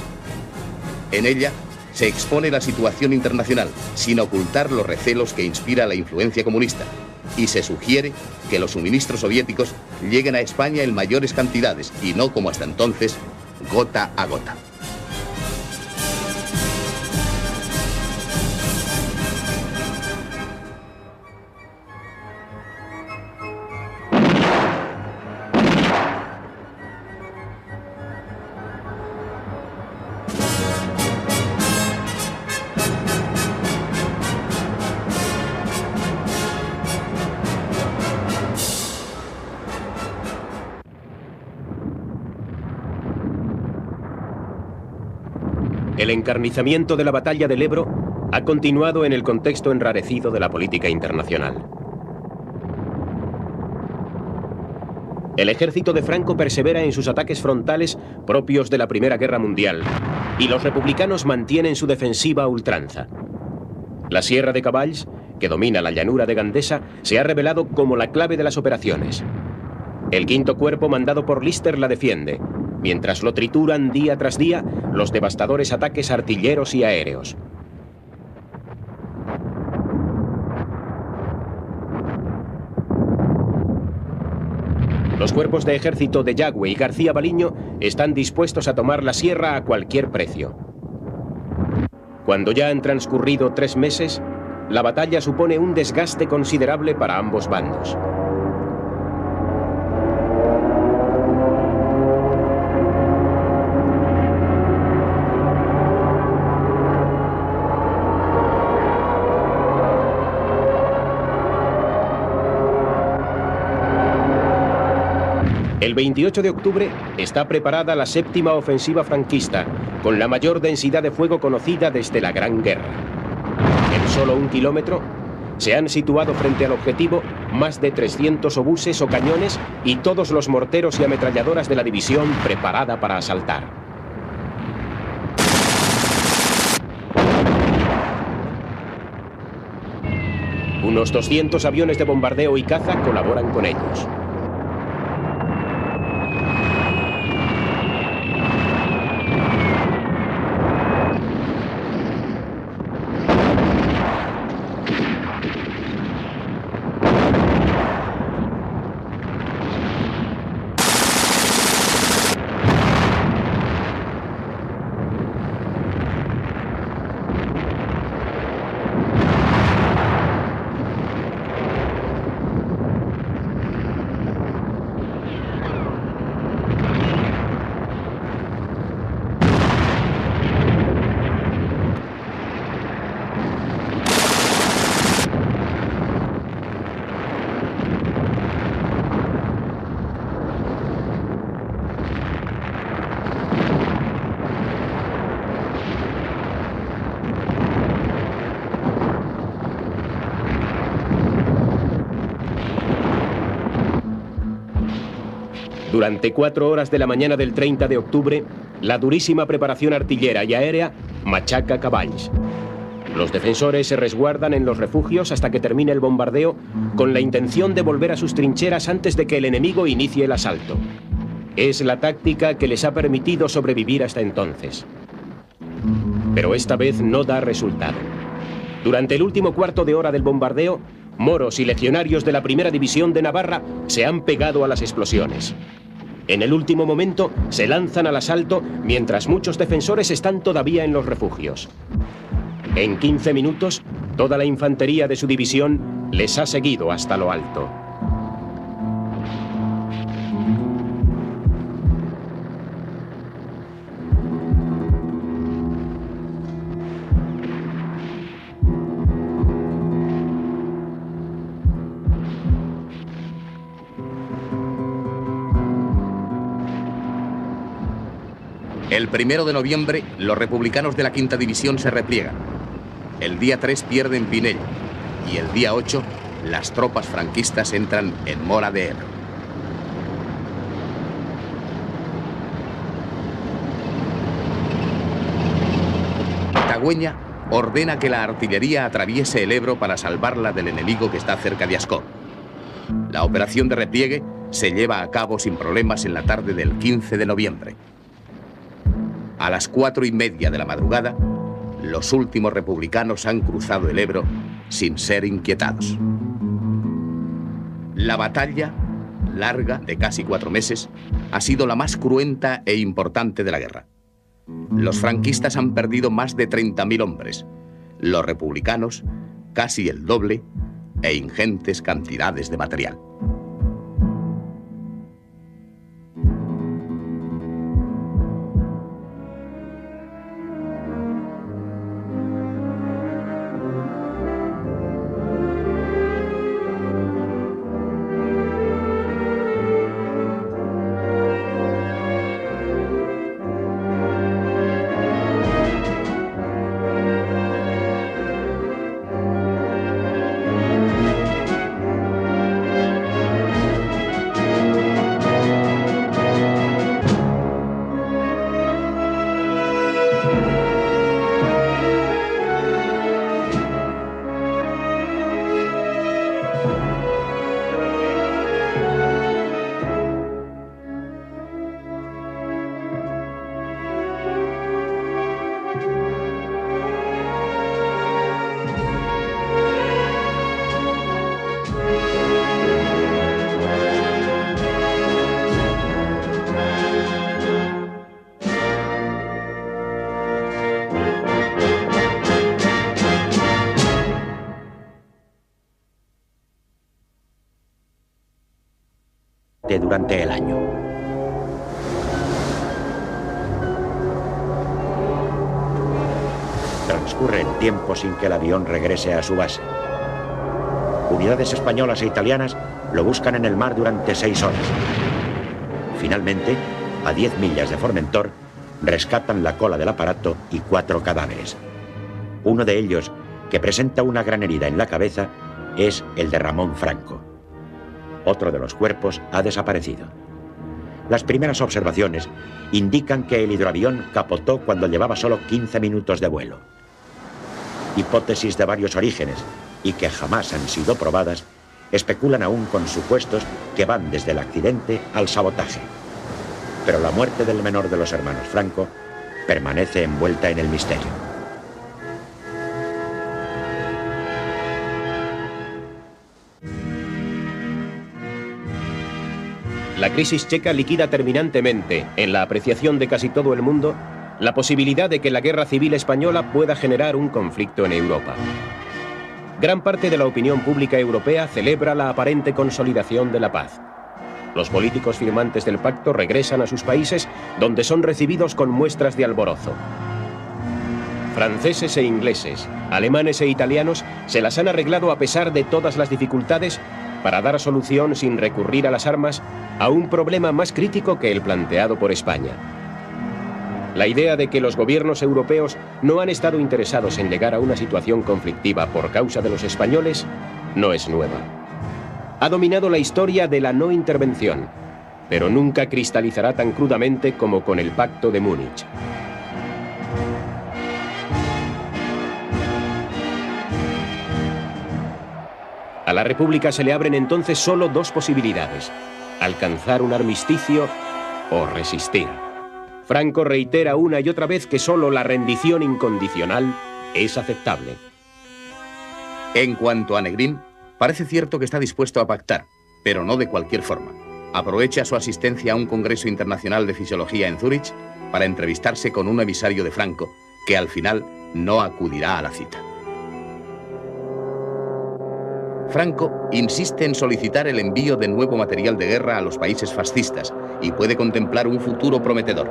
En ella se expone la situación internacional, sin ocultar los recelos que inspira la influencia comunista, y se sugiere que los suministros soviéticos lleguen a España en mayores cantidades y no como hasta entonces, gota a gota. el encarnizamiento de la batalla del Ebro ha continuado en el contexto enrarecido de la política internacional. El ejército de Franco persevera en sus ataques frontales propios de la Primera Guerra Mundial y los republicanos mantienen su defensiva a ultranza. La Sierra de Cavalls, que domina la llanura de Gandesa, se ha revelado como la clave de las operaciones. El quinto cuerpo mandado por Lister la defiende, mientras lo trituran día tras día los devastadores ataques artilleros y aéreos. Los cuerpos de ejército de Yagüe y García Baliño están dispuestos a tomar la sierra a cualquier precio. Cuando ya han transcurrido 3 meses, la batalla supone un desgaste considerable para ambos bandos. El 28 de octubre está preparada la 7ª ofensiva franquista, con la mayor densidad de fuego conocida desde la Gran Guerra. En solo 1 kilómetro se han situado frente al objetivo más de 300 obuses o cañones y todos los morteros y ametralladoras de la división preparada para asaltar. Unos 200 aviones de bombardeo y caza colaboran con ellos. Durante 4 horas de la mañana del 30 de octubre, la durísima preparación artillera y aérea machaca Cavalls. Los defensores se resguardan en los refugios hasta que termine el bombardeo, con la intención de volver a sus trincheras antes de que el enemigo inicie el asalto. Es la táctica que les ha permitido sobrevivir hasta entonces. Pero esta vez no da resultado. Durante el último cuarto de hora del bombardeo, moros y legionarios de la Primera División de Navarra se han pegado a las explosiones. En el último momento se lanzan al asalto mientras muchos defensores están todavía en los refugios. En 15 minutos, toda la infantería de su división les ha seguido hasta lo alto. El 1 de noviembre, los republicanos de la Quinta División se repliegan. El día 3 pierden Pinell y el día 8 las tropas franquistas entran en Móra de Ebro. Tagüeña ordena que la artillería atraviese el Ebro para salvarla del enemigo que está cerca de Ascó. La operación de repliegue se lleva a cabo sin problemas en la tarde del 15 de noviembre. A las 4:30 de la madrugada, los últimos republicanos han cruzado el Ebro sin ser inquietados. La batalla, larga, de casi 4 meses, ha sido la más cruenta e importante de la guerra. Los franquistas han perdido más de 30.000 hombres, los republicanos casi el doble e ingentes cantidades de material. parte durante el año. Transcurre el tiempo sin que el avión regrese a su base. Unidades españolas e italianas lo buscan en el mar durante 6 horas. Finalmente, a 10 millas de Formentor, rescatan la cola del aparato y 4 cadáveres. Uno de ellos, que presenta una gran herida en la cabeza, es el de Ramón Franco. Otro de los cuerpos ha desaparecido. Las primeras observaciones indican que el hidroavión capotó cuando llevaba solo 15 minutos de vuelo. Hipótesis de varios orígenes y que jamás han sido probadas especulan aún con supuestos que van desde el accidente al sabotaje. Pero la muerte del menor de los hermanos Franco permanece envuelta en el misterio. La crisis checa liquida terminantemente, en la apreciación de casi todo el mundo, la posibilidad de que la guerra civil española pueda generar un conflicto en Europa. Gran parte de la opinión pública europea celebra la aparente consolidación de la paz. Los políticos firmantes del pacto regresan a sus países, donde son recibidos con muestras de alborozo. Franceses e ingleses, alemanes e italianos se las han arreglado a pesar de todas las dificultades para dar solución sin recurrir a las armas a un problema más crítico que el planteado por España. La idea de que los gobiernos europeos no han estado interesados en llegar a una situación conflictiva por causa de los españoles no es nueva. Ha dominado la historia de la no intervención, pero nunca cristalizará tan crudamente como con el Pacto de Múnich. A la República se le abren entonces solo 2 posibilidades: alcanzar un armisticio o resistir. Franco reitera una y otra vez que solo la rendición incondicional es aceptable. En cuanto a Negrín, parece cierto que está dispuesto a pactar, pero no de cualquier forma. Aprovecha su asistencia a un congreso internacional de fisiología en Zúrich para entrevistarse con un emisario de Franco, que al final no acudirá a la cita. Franco insiste en solicitar el envío de nuevo material de guerra a los países fascistas y puede contemplar un futuro prometedor.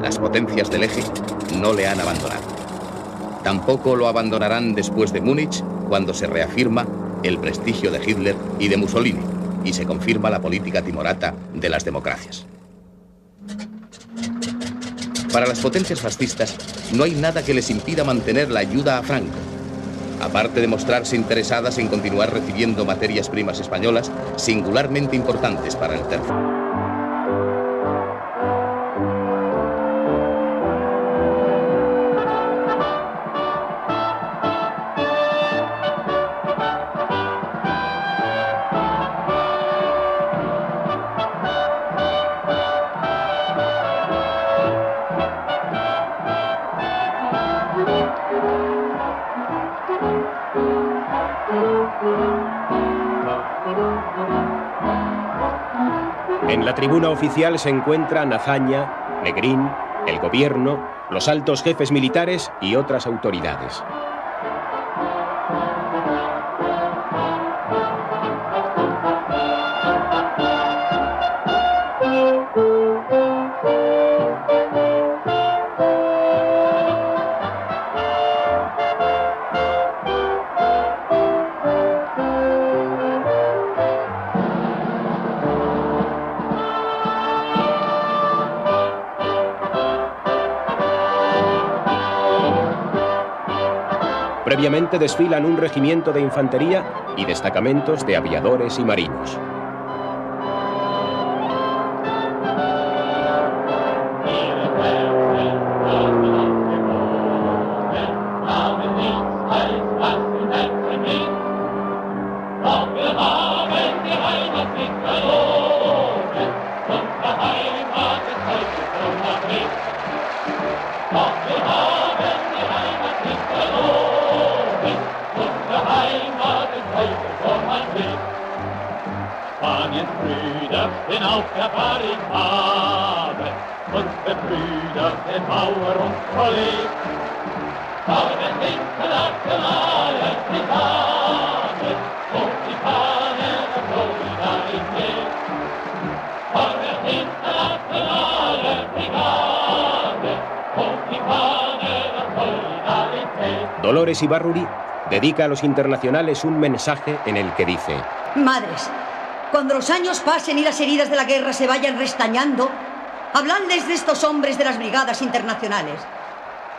Las potencias del eje no le han abandonado. Tampoco lo abandonarán después de Múnich, cuando se reafirma el prestigio de Hitler y de Mussolini y se confirma la política timorata de las democracias. Para las potencias fascistas no hay nada que les impida mantener la ayuda a Franco. Aparte de mostrarse interesadas en continuar recibiendo materias primas españolas singularmente importantes para el tercio. En la tribuna oficial se encuentran Azaña, Negrín, el gobierno, los altos jefes militares y otras autoridades. Previamente desfilan un regimiento de infantería y destacamentos de aviadores y marinos. Dolores Ibárruri dedica a los internacionales un mensaje en el que dice: Madres, cuando los años pasen y las heridas de la guerra se vayan restañando, habladles de estos hombres de las brigadas internacionales.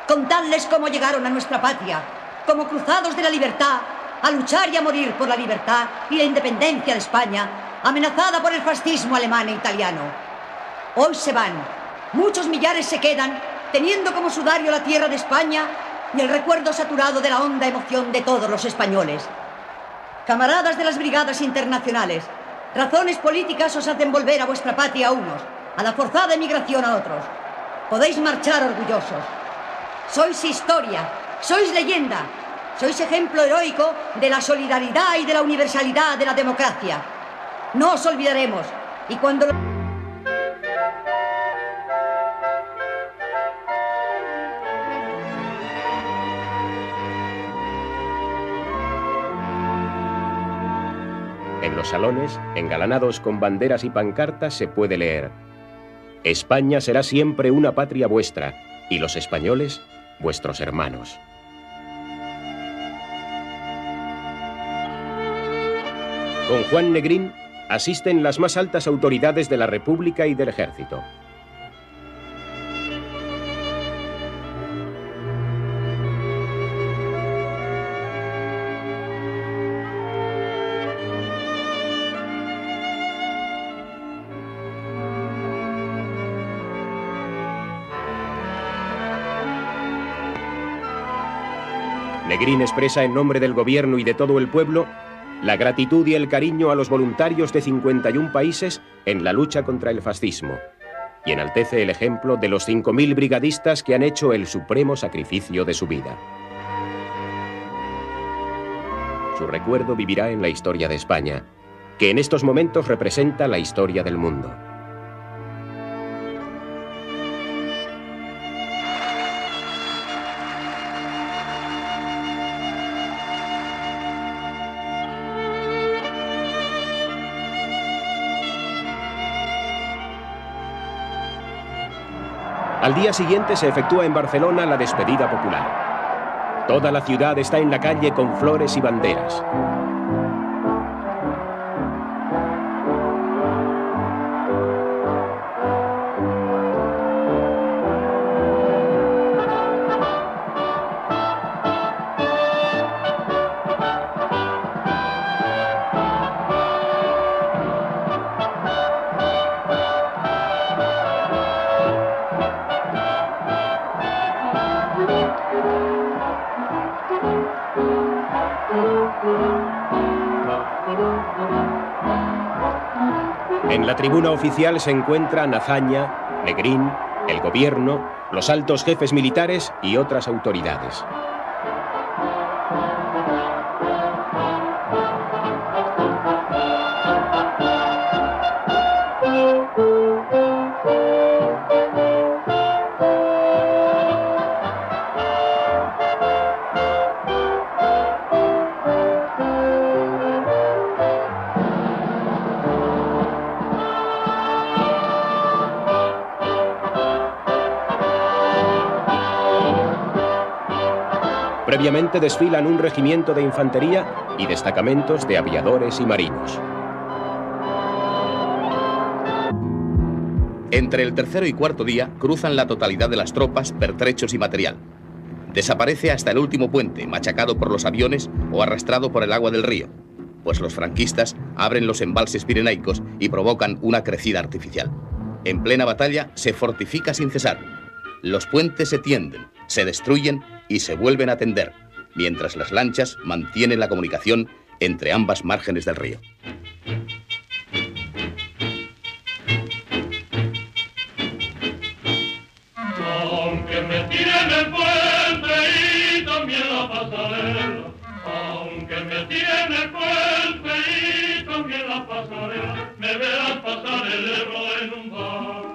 Contadles cómo llegaron a nuestra patria, como cruzados de la libertad, a luchar y a morir por la libertad y la independencia de España, amenazada por el fascismo alemán e italiano. Hoy se van, muchos millares se quedan, teniendo como sudario la tierra de España y el recuerdo saturado de la honda emoción de todos los españoles. Camaradas de las brigadas internacionales, razones políticas os hacen volver a vuestra patria a unos, a la forzada emigración a otros. Podéis marchar orgullosos. Sois historia, sois leyenda, sois ejemplo heroico de la solidaridad y de la universalidad de la democracia. No os olvidaremos, y cuando... En los salones, engalanados con banderas y pancartas, se puede leer: España será siempre una patria vuestra, y los españoles, vuestros hermanos. Con Juan Negrín asisten las más altas autoridades de la República y del Ejército. Negrín expresa en nombre del gobierno y de todo el pueblo la gratitud y el cariño a los voluntarios de 51 países en la lucha contra el fascismo, y enaltece el ejemplo de los 5.000 brigadistas que han hecho el supremo sacrificio de su vida. Su recuerdo vivirá en la historia de España, que en estos momentos representa la historia del mundo. Al día siguiente se efectúa en Barcelona la despedida popular. Toda la ciudad está en la calle con flores y banderas. En la tribuna oficial se encuentran Azaña, Negrín, el gobierno, los altos jefes militares y otras autoridades. Previamente desfilan un regimiento de infantería y destacamentos de aviadores y marinos. Entre el tercero y cuarto día cruzan la totalidad de las tropas, pertrechos y material. Desaparece hasta el último puente, machacado por los aviones o arrastrado por el agua del río, pues los franquistas abren los embalses pirenaicos y provocan una crecida artificial. En plena batalla se fortifica sin cesar. Los puentes se tienden, se destruyen y se vuelven a tender, mientras las lanchas mantienen la comunicación entre ambas márgenes del río. Aunque me tiren el puente y también la pasarela, aunque me tiren el puente y también la pasarela, me verás pasar el Ebro en un barquito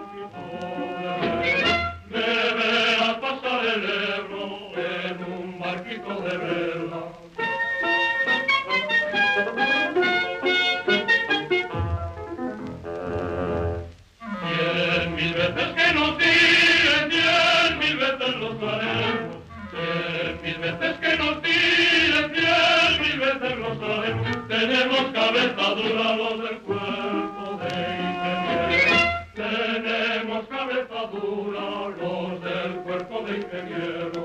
de vela, me verás pasar el Ebro en un barquito de vela. mil veces que nos tiren, 10.000 veces los haremos. 10.000 veces que nos tiren, 10.000 veces los haremos. Tenemos cabeza dura los del cuerpo de ingenieros. Tenemos cabeza dura los del cuerpo de ingenieros.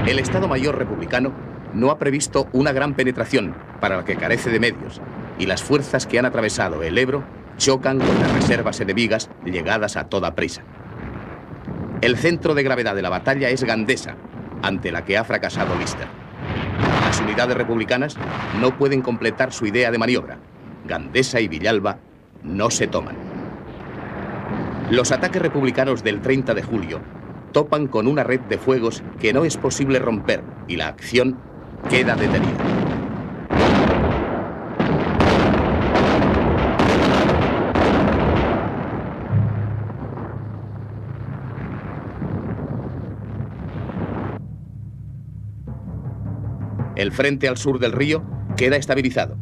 El Estado Mayor republicano no ha previsto una gran penetración para la que carece de medios, y las fuerzas que han atravesado el Ebro chocan con las reservas enemigas llegadas a toda prisa. El centro de gravedad de la batalla es Gandesa, ante la que ha fracasado Lister. Las unidades republicanas no pueden completar su idea de maniobra. Gandesa y Villalba no se toman. Los ataques republicanos del 30 de julio topan con una red de fuegos que no es posible romper y la acción queda detenida. El frente al sur del río queda estabilizado.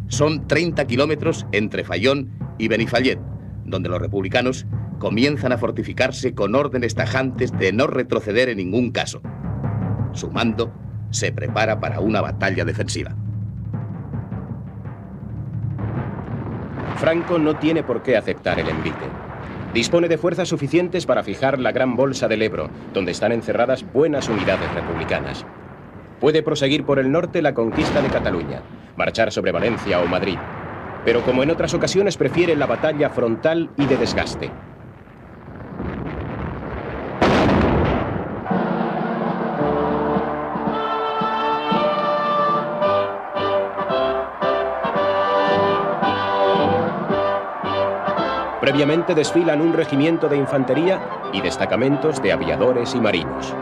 Son 30 kilómetros entre Fayón y Benifallet, donde los republicanos comienzan a fortificarse con órdenes tajantes de no retroceder en ningún caso. Su mando se prepara para una batalla defensiva. Franco no tiene por qué aceptar el envite. Dispone de fuerzas suficientes para fijar la gran bolsa del Ebro, donde están encerradas buenas unidades republicanas. Puede proseguir por el norte la conquista de Cataluña, marchar sobre Valencia o Madrid, pero como en otras ocasiones prefiere la batalla frontal y de desgaste. Previamente desfilan un regimiento de infantería y destacamentos de aviadores y marinos.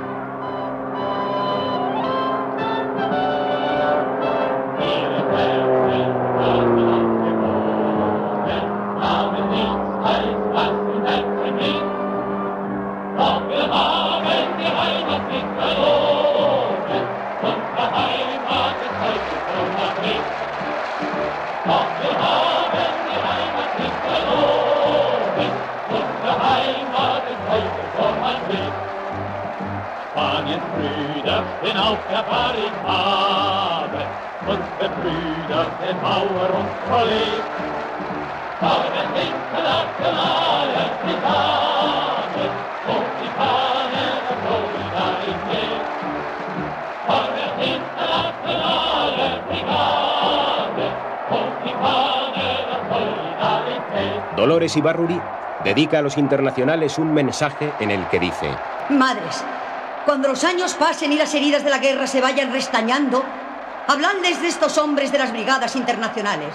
Dolores Ibárruri dedica a los internacionales un mensaje en el que dice: Madres, cuando los años pasen y las heridas de la guerra se vayan restañando, habladles de estos hombres de las brigadas internacionales.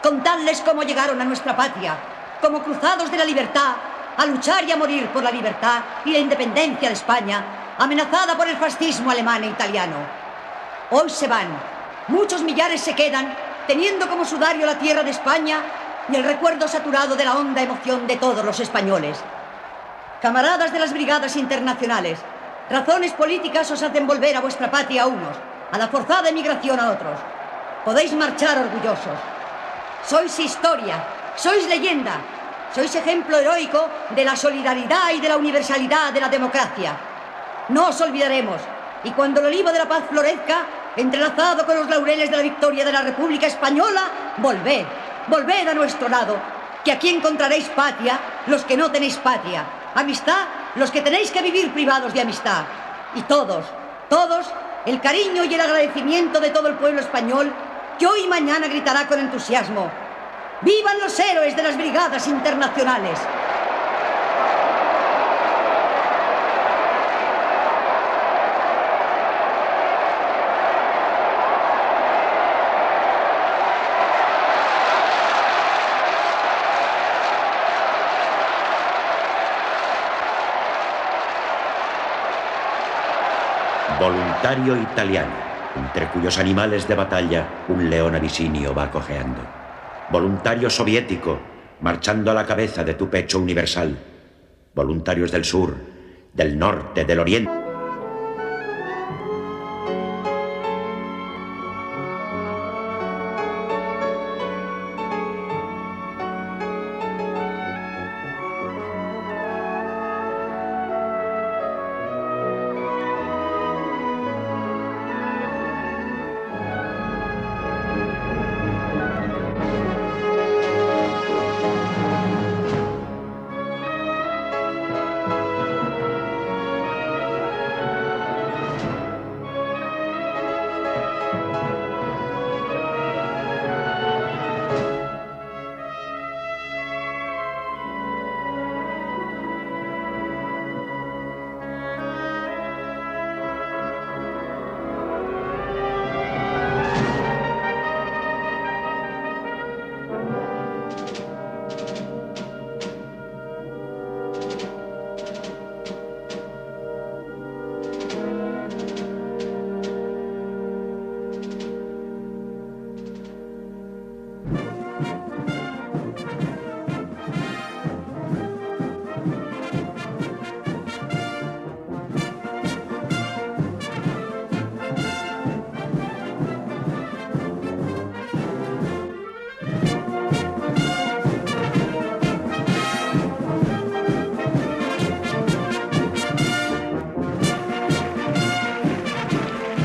Contadles cómo llegaron a nuestra patria, como cruzados de la libertad, a luchar y a morir por la libertad y la independencia de España, amenazada por el fascismo alemán e italiano. Hoy se van, muchos millares se quedan, teniendo como sudario la tierra de España y el recuerdo saturado de la honda emoción de todos los españoles. Camaradas de las brigadas internacionales, razones políticas os hacen volver a vuestra patria a unos, a la forzada emigración a otros. Podéis marchar orgullosos. Sois historia, sois leyenda, sois ejemplo heroico de la solidaridad y de la universalidad de la democracia. No os olvidaremos, y cuando el olivo de la paz florezca, entrelazado con los laureles de la victoria de la República Española, volved, volved a nuestro lado, que aquí encontraréis patria los que no tenéis patria, amistad los que tenéis que vivir privados de amistad, y todos, el cariño y el agradecimiento de todo el pueblo español, que hoy y mañana gritará con entusiasmo: ¡vivan los héroes de las brigadas internacionales! Voluntario italiano, entre cuyos animales de batalla un león abisinio va cojeando. Voluntario soviético, marchando a la cabeza de tu pecho universal. Voluntarios del sur, del norte, del oriente.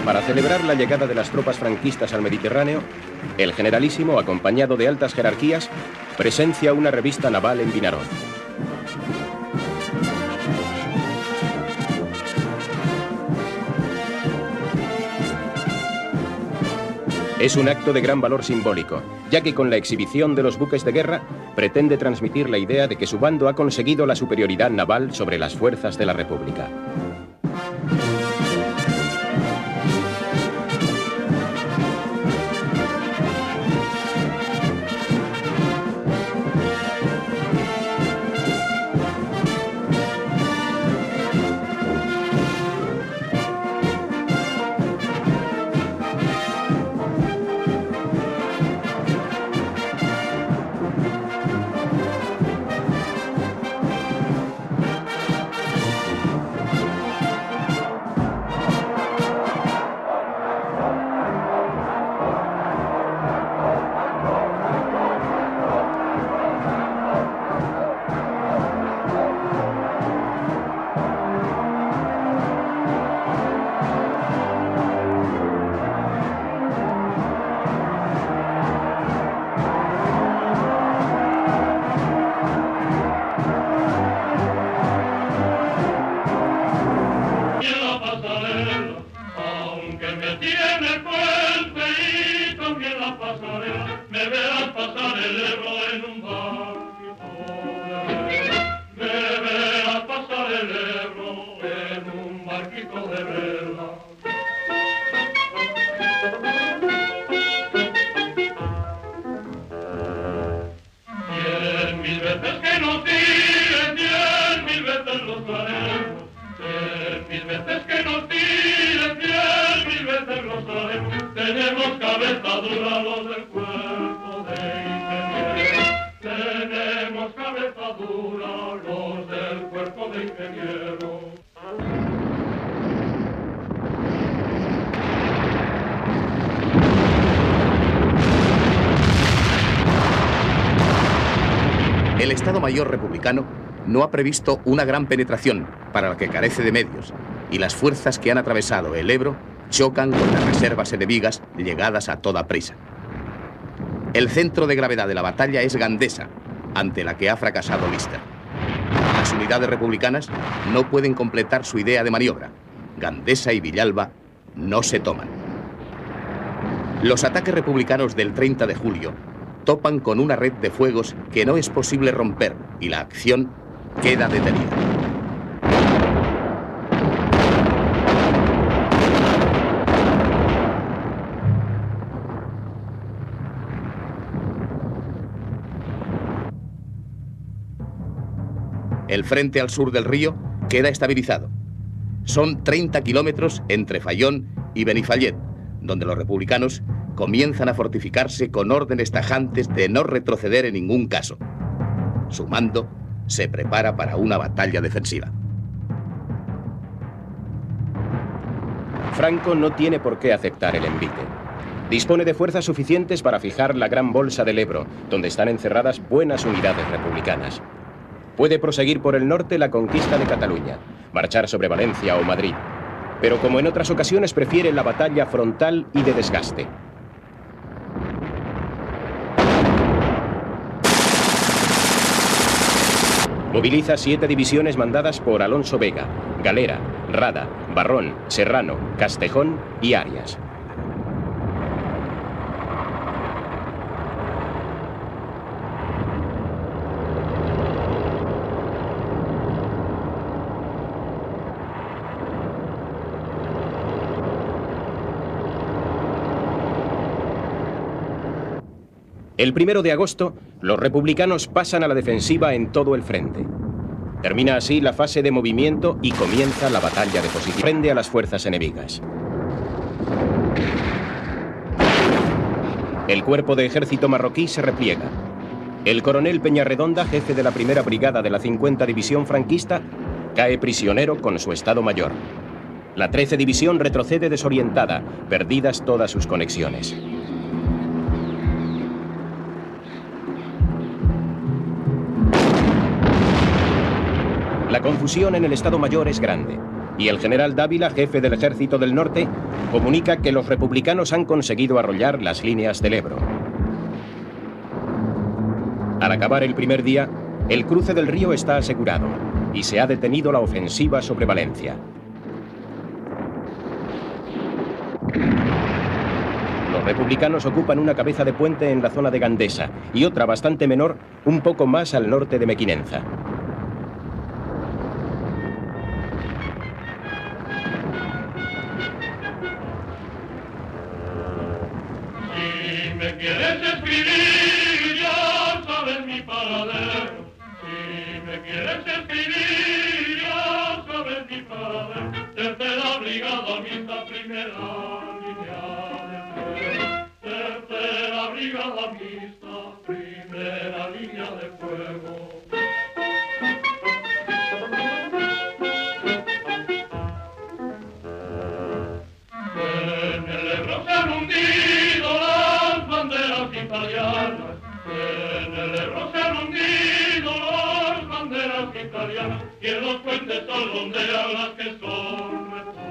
Para celebrar la llegada de las tropas franquistas al Mediterráneo, el Generalísimo, acompañado de altas jerarquías, presencia una revista naval en Vinaròs. Es un acto de gran valor simbólico, ya que con la exhibición de los buques de guerra pretende transmitir la idea de que su bando ha conseguido la superioridad naval sobre las fuerzas de la República. El Estado Mayor republicano no ha previsto una gran penetración, para la que carece de medios, y las fuerzas que han atravesado el Ebro chocan con las reservas enemigas llegadas a toda prisa. El centro de gravedad de la batalla es Gandesa, ante la que ha fracasado Lister. Las unidades republicanas no pueden completar su idea de maniobra. Gandesa y Villalba no se toman. Los ataques republicanos del 30 de julio topan con una red de fuegos que no es posible romper y la acción queda detenida. El frente al sur del río queda estabilizado. Son 30 kilómetros entre Fayón y Benifallet, donde los republicanos comienzan a fortificarse con órdenes tajantes de no retroceder en ningún caso. Su mando se prepara para una batalla defensiva. Franco no tiene por qué aceptar el envite. Dispone de fuerzas suficientes para fijar la gran bolsa del Ebro, donde están encerradas buenas unidades republicanas. Puede proseguir por el norte la conquista de Cataluña, marchar sobre Valencia o Madrid, pero como en otras ocasiones prefiere la batalla frontal y de desgaste. Moviliza 7 divisiones mandadas por Alonso Vega, Galera, Rada, Barrón, Serrano, Castejón y Arias. El 1 de agosto, los republicanos pasan a la defensiva en todo el frente. Termina así la fase de movimiento y comienza la batalla de posición frente a las fuerzas enemigas. El cuerpo de ejército marroquí se repliega. El coronel Peñarredonda, jefe de la primera brigada de la 50 División franquista, cae prisionero con su Estado Mayor. La 13 División retrocede desorientada, perdidas todas sus conexiones. La confusión en el Estado Mayor es grande. y el general Dávila, jefe del Ejército del Norte, comunica que los republicanos han conseguido arrollar las líneas del Ebro. Al acabar el primer día, el cruce del río está asegurado y se ha detenido la ofensiva sobre Valencia. Los republicanos ocupan una cabeza de puente en la zona de Gandesa y otra bastante menor un poco más al norte de Mequinenza. Si me quieres escribir, ya sabes mi paradero. Si me quieres escribir, ya sabes mi paradero. Tercera brigada, mixta, primera línea de fuego. Tercera brigada mixta, primera línea de fuego. En el Ebro se han hundido las banderas italianas. En el Ebro se han hundido las banderas italianas. Y en los puentes ondean las que son republicanas.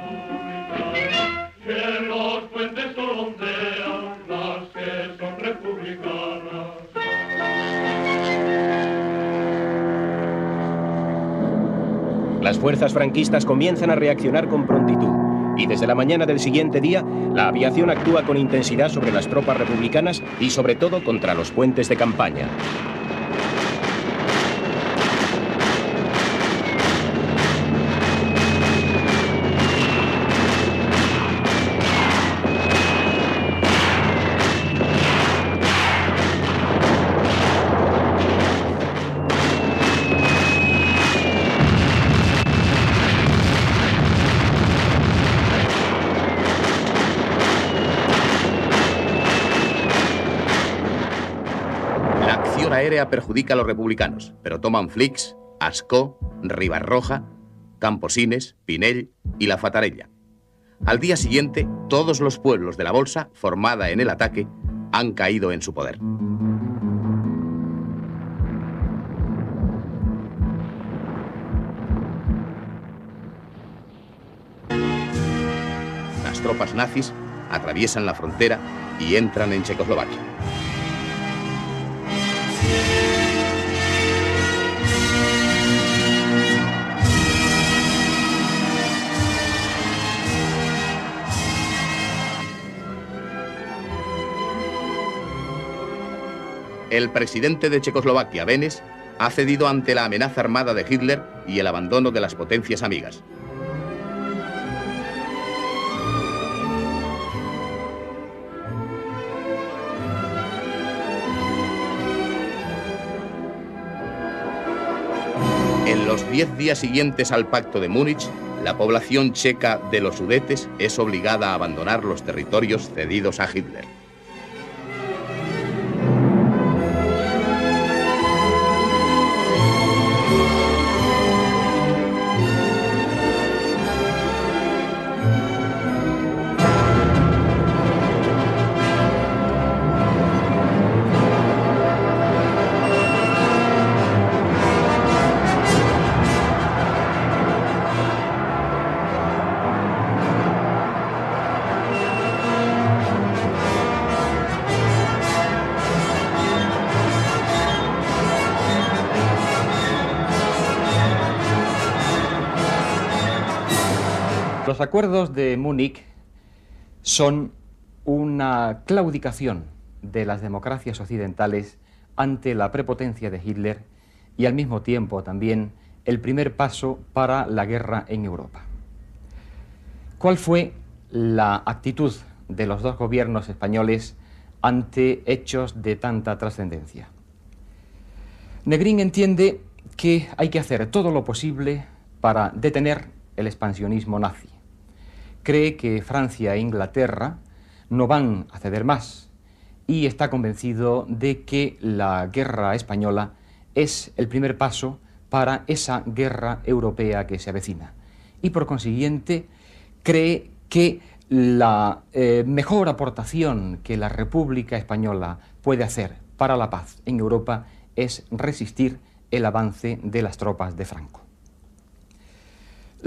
Y en los puentes ondean las que son republicanas. Las fuerzas franquistas comienzan a reaccionar con prontitud y desde la mañana del siguiente día la aviación actúa con intensidad sobre las tropas republicanas y sobre todo contra los puentes de campaña. Aérea perjudica a los republicanos, pero toman Flix, Ascó, Ribarroja, Camposines, Pinell y La Fatarella. Al día siguiente, todos los pueblos de la Bolsa, formada en el ataque, han caído en su poder. Las tropas nazis atraviesan la frontera y entran en Checoslovaquia. El presidente de Checoslovaquia, Benes, ha cedido ante la amenaza armada de Hitler y el abandono de las potencias amigas. En los 10 días siguientes al Pacto de Múnich, la población checa de los Sudetes es obligada a abandonar los territorios cedidos a Hitler. Los acuerdos de Múnich son una claudicación de las democracias occidentales ante la prepotencia de Hitler y al mismo tiempo también el primer paso para la guerra en Europa. ¿Cuál fue la actitud de los dos gobiernos españoles ante hechos de tanta trascendencia? Negrín entiende que hay que hacer todo lo posible para detener el expansionismo nazi. Cree que Francia e Inglaterra no van a ceder más y está convencido de que la guerra española es el primer paso para esa guerra europea que se avecina. Y por consiguiente cree que la mejor aportación que la República Española puede hacer para la paz en Europa es resistir el avance de las tropas de Franco.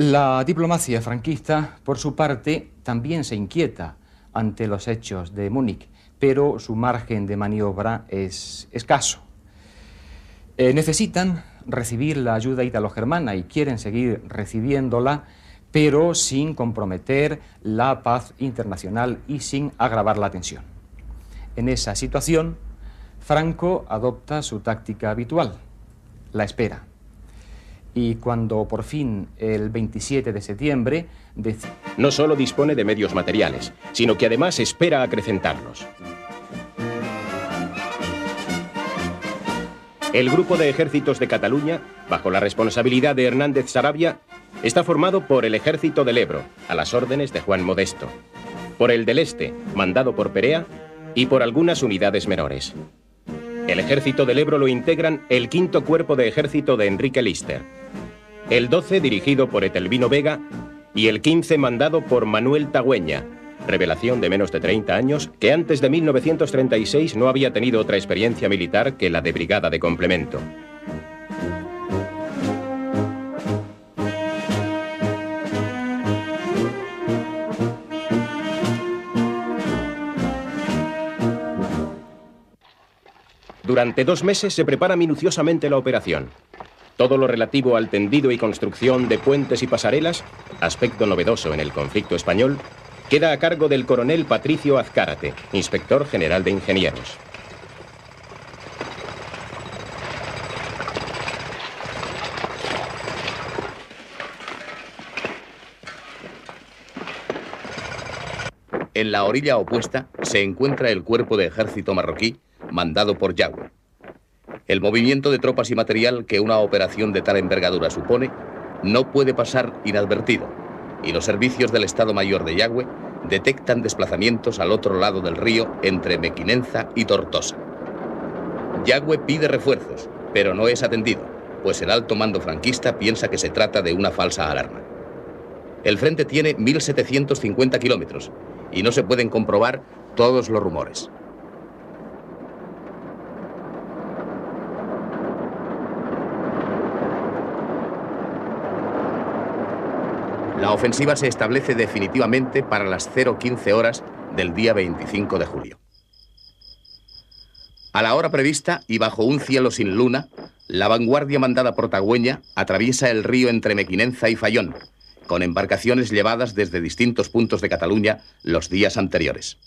La diplomacia franquista, por su parte, también se inquieta ante los hechos de Múnich, pero su margen de maniobra es escaso. Necesitan recibir la ayuda italo-germana y quieren seguir recibiéndola, pero sin comprometer la paz internacional y sin agravar la tensión. En esa situación, Franco adopta su táctica habitual, la espera. Y cuando por fin, el 27 de septiembre, no solo dispone de medios materiales, sino que además espera acrecentarlos. El grupo de ejércitos de Cataluña, bajo la responsabilidad de Hernández Saravia, está formado por el Ejército del Ebro, a las órdenes de Juan Modesto, por el del Este, mandado por Perea, y por algunas unidades menores. El Ejército del Ebro lo integran el 5º Cuerpo de Ejército de Enrique Lister, el 12 dirigido por Etelvino Vega y el 15 mandado por Manuel Tagüeña, revelación de menos de 30 años que antes de 1936 no había tenido otra experiencia militar que la de brigada de complemento. Durante 2 meses se prepara minuciosamente la operación. Todo lo relativo al tendido y construcción de puentes y pasarelas, aspecto novedoso en el conflicto español, queda a cargo del coronel Patricio Azcárate, inspector general de ingenieros. En la orilla opuesta se encuentra el cuerpo de ejército marroquí mandado por Yagüe. El movimiento de tropas y material que una operación de tal envergadura supone no puede pasar inadvertido, y los servicios del Estado Mayor de Yagüe detectan desplazamientos al otro lado del río entre Mequinenza y Tortosa. Yagüe pide refuerzos, pero no es atendido, pues el alto mando franquista piensa que se trata de una falsa alarma. El frente tiene 1.750 kilómetros y no se pueden comprobar todos los rumores. La ofensiva se establece definitivamente para las 0:15 horas del día 25 de julio. A la hora prevista y bajo un cielo sin luna, la vanguardia mandada por Tagüeña atraviesa el río entre Mequinenza y Fayón, con embarcaciones llevadas desde distintos puntos de Cataluña los días anteriores.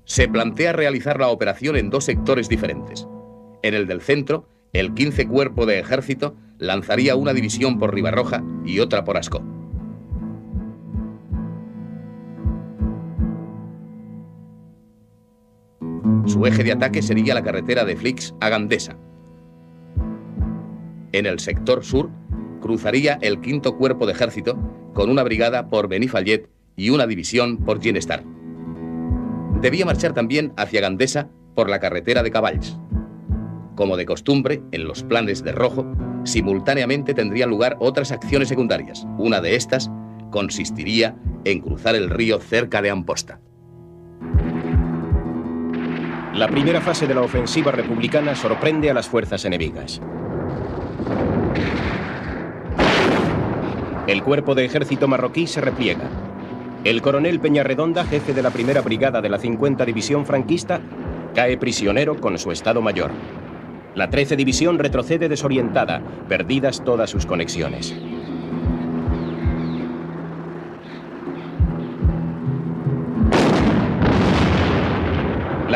Se plantea realizar la operación en 2 sectores diferentes. En el del centro, el 15 Cuerpo de Ejército lanzaría una división por Ribarroja y otra por Ascó. Su eje de ataque sería la carretera de Flix a Gandesa. En el sector sur, cruzaría el 5º Cuerpo de Ejército con una brigada por Benifallet y una división por Ginestar. Debía marchar también hacia Gandesa por la carretera de Cavalls. Como de costumbre, en los planes de Rojo, simultáneamente tendrían lugar otras acciones secundarias. Una de estas consistiría en cruzar el río cerca de Amposta. La primera fase de la ofensiva republicana sorprende a las fuerzas enemigas. El cuerpo de ejército marroquí se repliega. El coronel Peñarredonda, jefe de la primera brigada de la 50 División franquista, cae prisionero con su Estado Mayor. La 13 División retrocede desorientada, perdidas todas sus conexiones.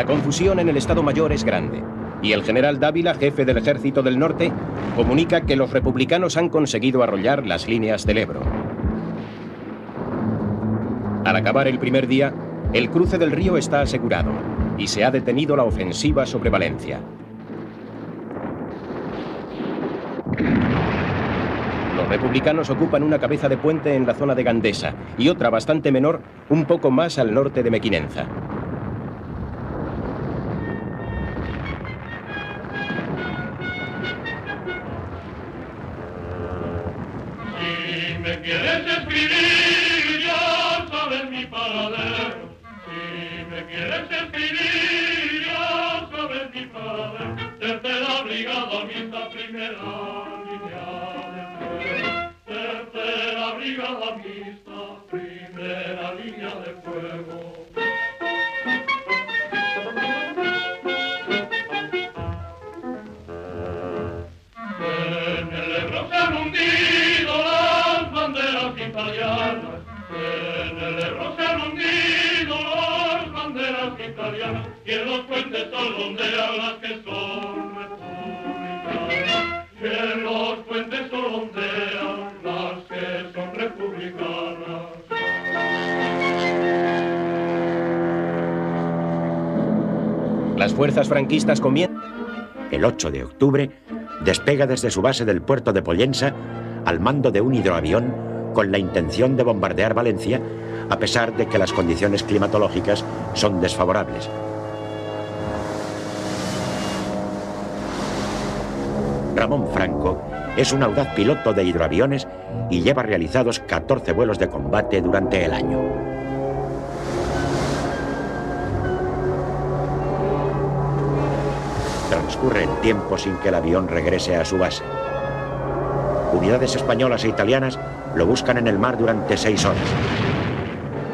La La confusión en el Estado Mayor es grande, y el general Dávila, jefe del Ejército del Norte, comunica que los republicanos han conseguido arrollar las líneas del Ebro. Al acabar el primer día, el cruce del río está asegurado y se ha detenido la ofensiva sobre Valencia. Los republicanos ocupan una cabeza de puente en la zona de Gandesa y otra bastante menor un poco más al norte de Mequinenza. Si me quieres escribir, ya sabes mi paradero. Si me quieres escribir, ya sabes mi paradero. Tercera brigada, mixta, primera línea de fuego. Tercera brigada mixta, primera línea de fuego. En el Ebro se han hundido las banderas italianas. En el Ebro se han hundido las banderas italianas. Y en los puentes solo ondean las que son republicanas. Y en los puentes solo ondean las que son republicanas. Las fuerzas franquistas comienzan. El 8 de octubre, despega desde su base del puerto de Pollensa al mando de un hidroavión con la intención de bombardear Valencia, a pesar de que las condiciones climatológicas son desfavorables. Ramón Franco es un audaz piloto de hidroaviones y lleva realizados 14 vuelos de combate durante el año. Transcurre el tiempo sin que el avión regrese a su base. Unidades españolas e italianas lo buscan en el mar durante 6 horas.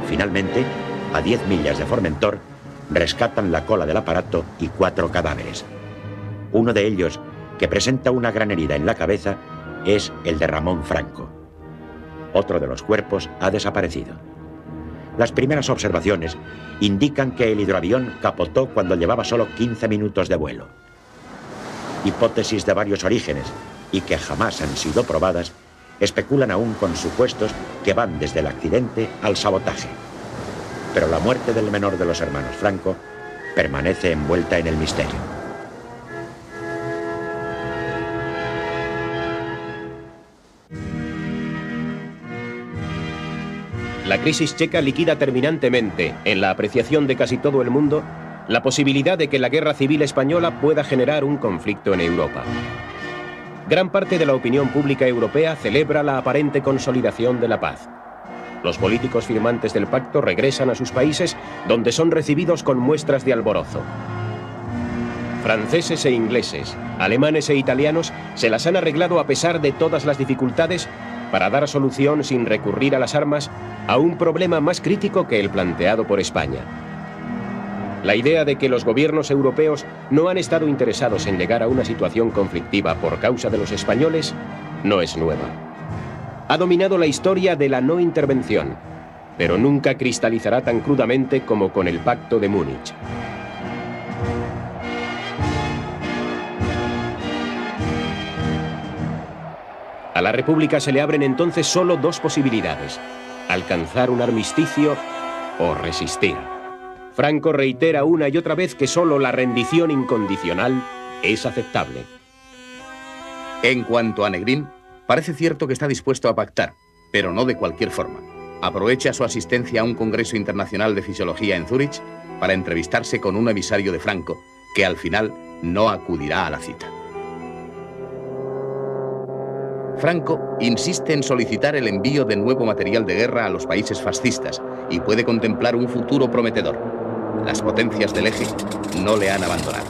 Finalmente, a 10 millas de Formentor, rescatan la cola del aparato y 4 cadáveres. Uno de ellos, que presenta una gran herida en la cabeza, es el de Ramón Franco. Otro de los cuerpos ha desaparecido. Las primeras observaciones indican que el hidroavión capotó cuando llevaba solo 15 minutos de vuelo. Hipótesis de varios orígenes y que jamás han sido probadas especulan aún con supuestos que van desde el accidente al sabotaje. Pero la muerte del menor de los hermanos Franco permanece envuelta en el misterio. La crisis checa liquida terminantemente, en la apreciación de casi todo el mundo, la posibilidad de que la guerra civil española pueda generar un conflicto en Europa. Gran parte de la opinión pública europea celebra la aparente consolidación de la paz. Los políticos firmantes del pacto regresan a sus países, donde son recibidos con muestras de alborozo. Franceses e ingleses, alemanes e italianos se las han arreglado a pesar de todas las dificultades para dar solución sin recurrir a las armas a un problema más crítico que el planteado por España. La idea de que los gobiernos europeos no han estado interesados en llegar a una situación conflictiva por causa de los españoles no es nueva. Ha dominado la historia de la no intervención, pero nunca cristalizará tan crudamente como con el Pacto de Múnich. A la República se le abren entonces solo 2 posibilidades: alcanzar un armisticio o resistir. Franco reitera una y otra vez que solo la rendición incondicional es aceptable. En cuanto a Negrín, parece cierto que está dispuesto a pactar, pero no de cualquier forma. Aprovecha su asistencia a un congreso internacional de fisiología en Zúrich para entrevistarse con un emisario de Franco, que al final no acudirá a la cita. Franco insiste en solicitar el envío de nuevo material de guerra a los países fascistas y puede contemplar un futuro prometedor. Las potencias del eje no le han abandonado.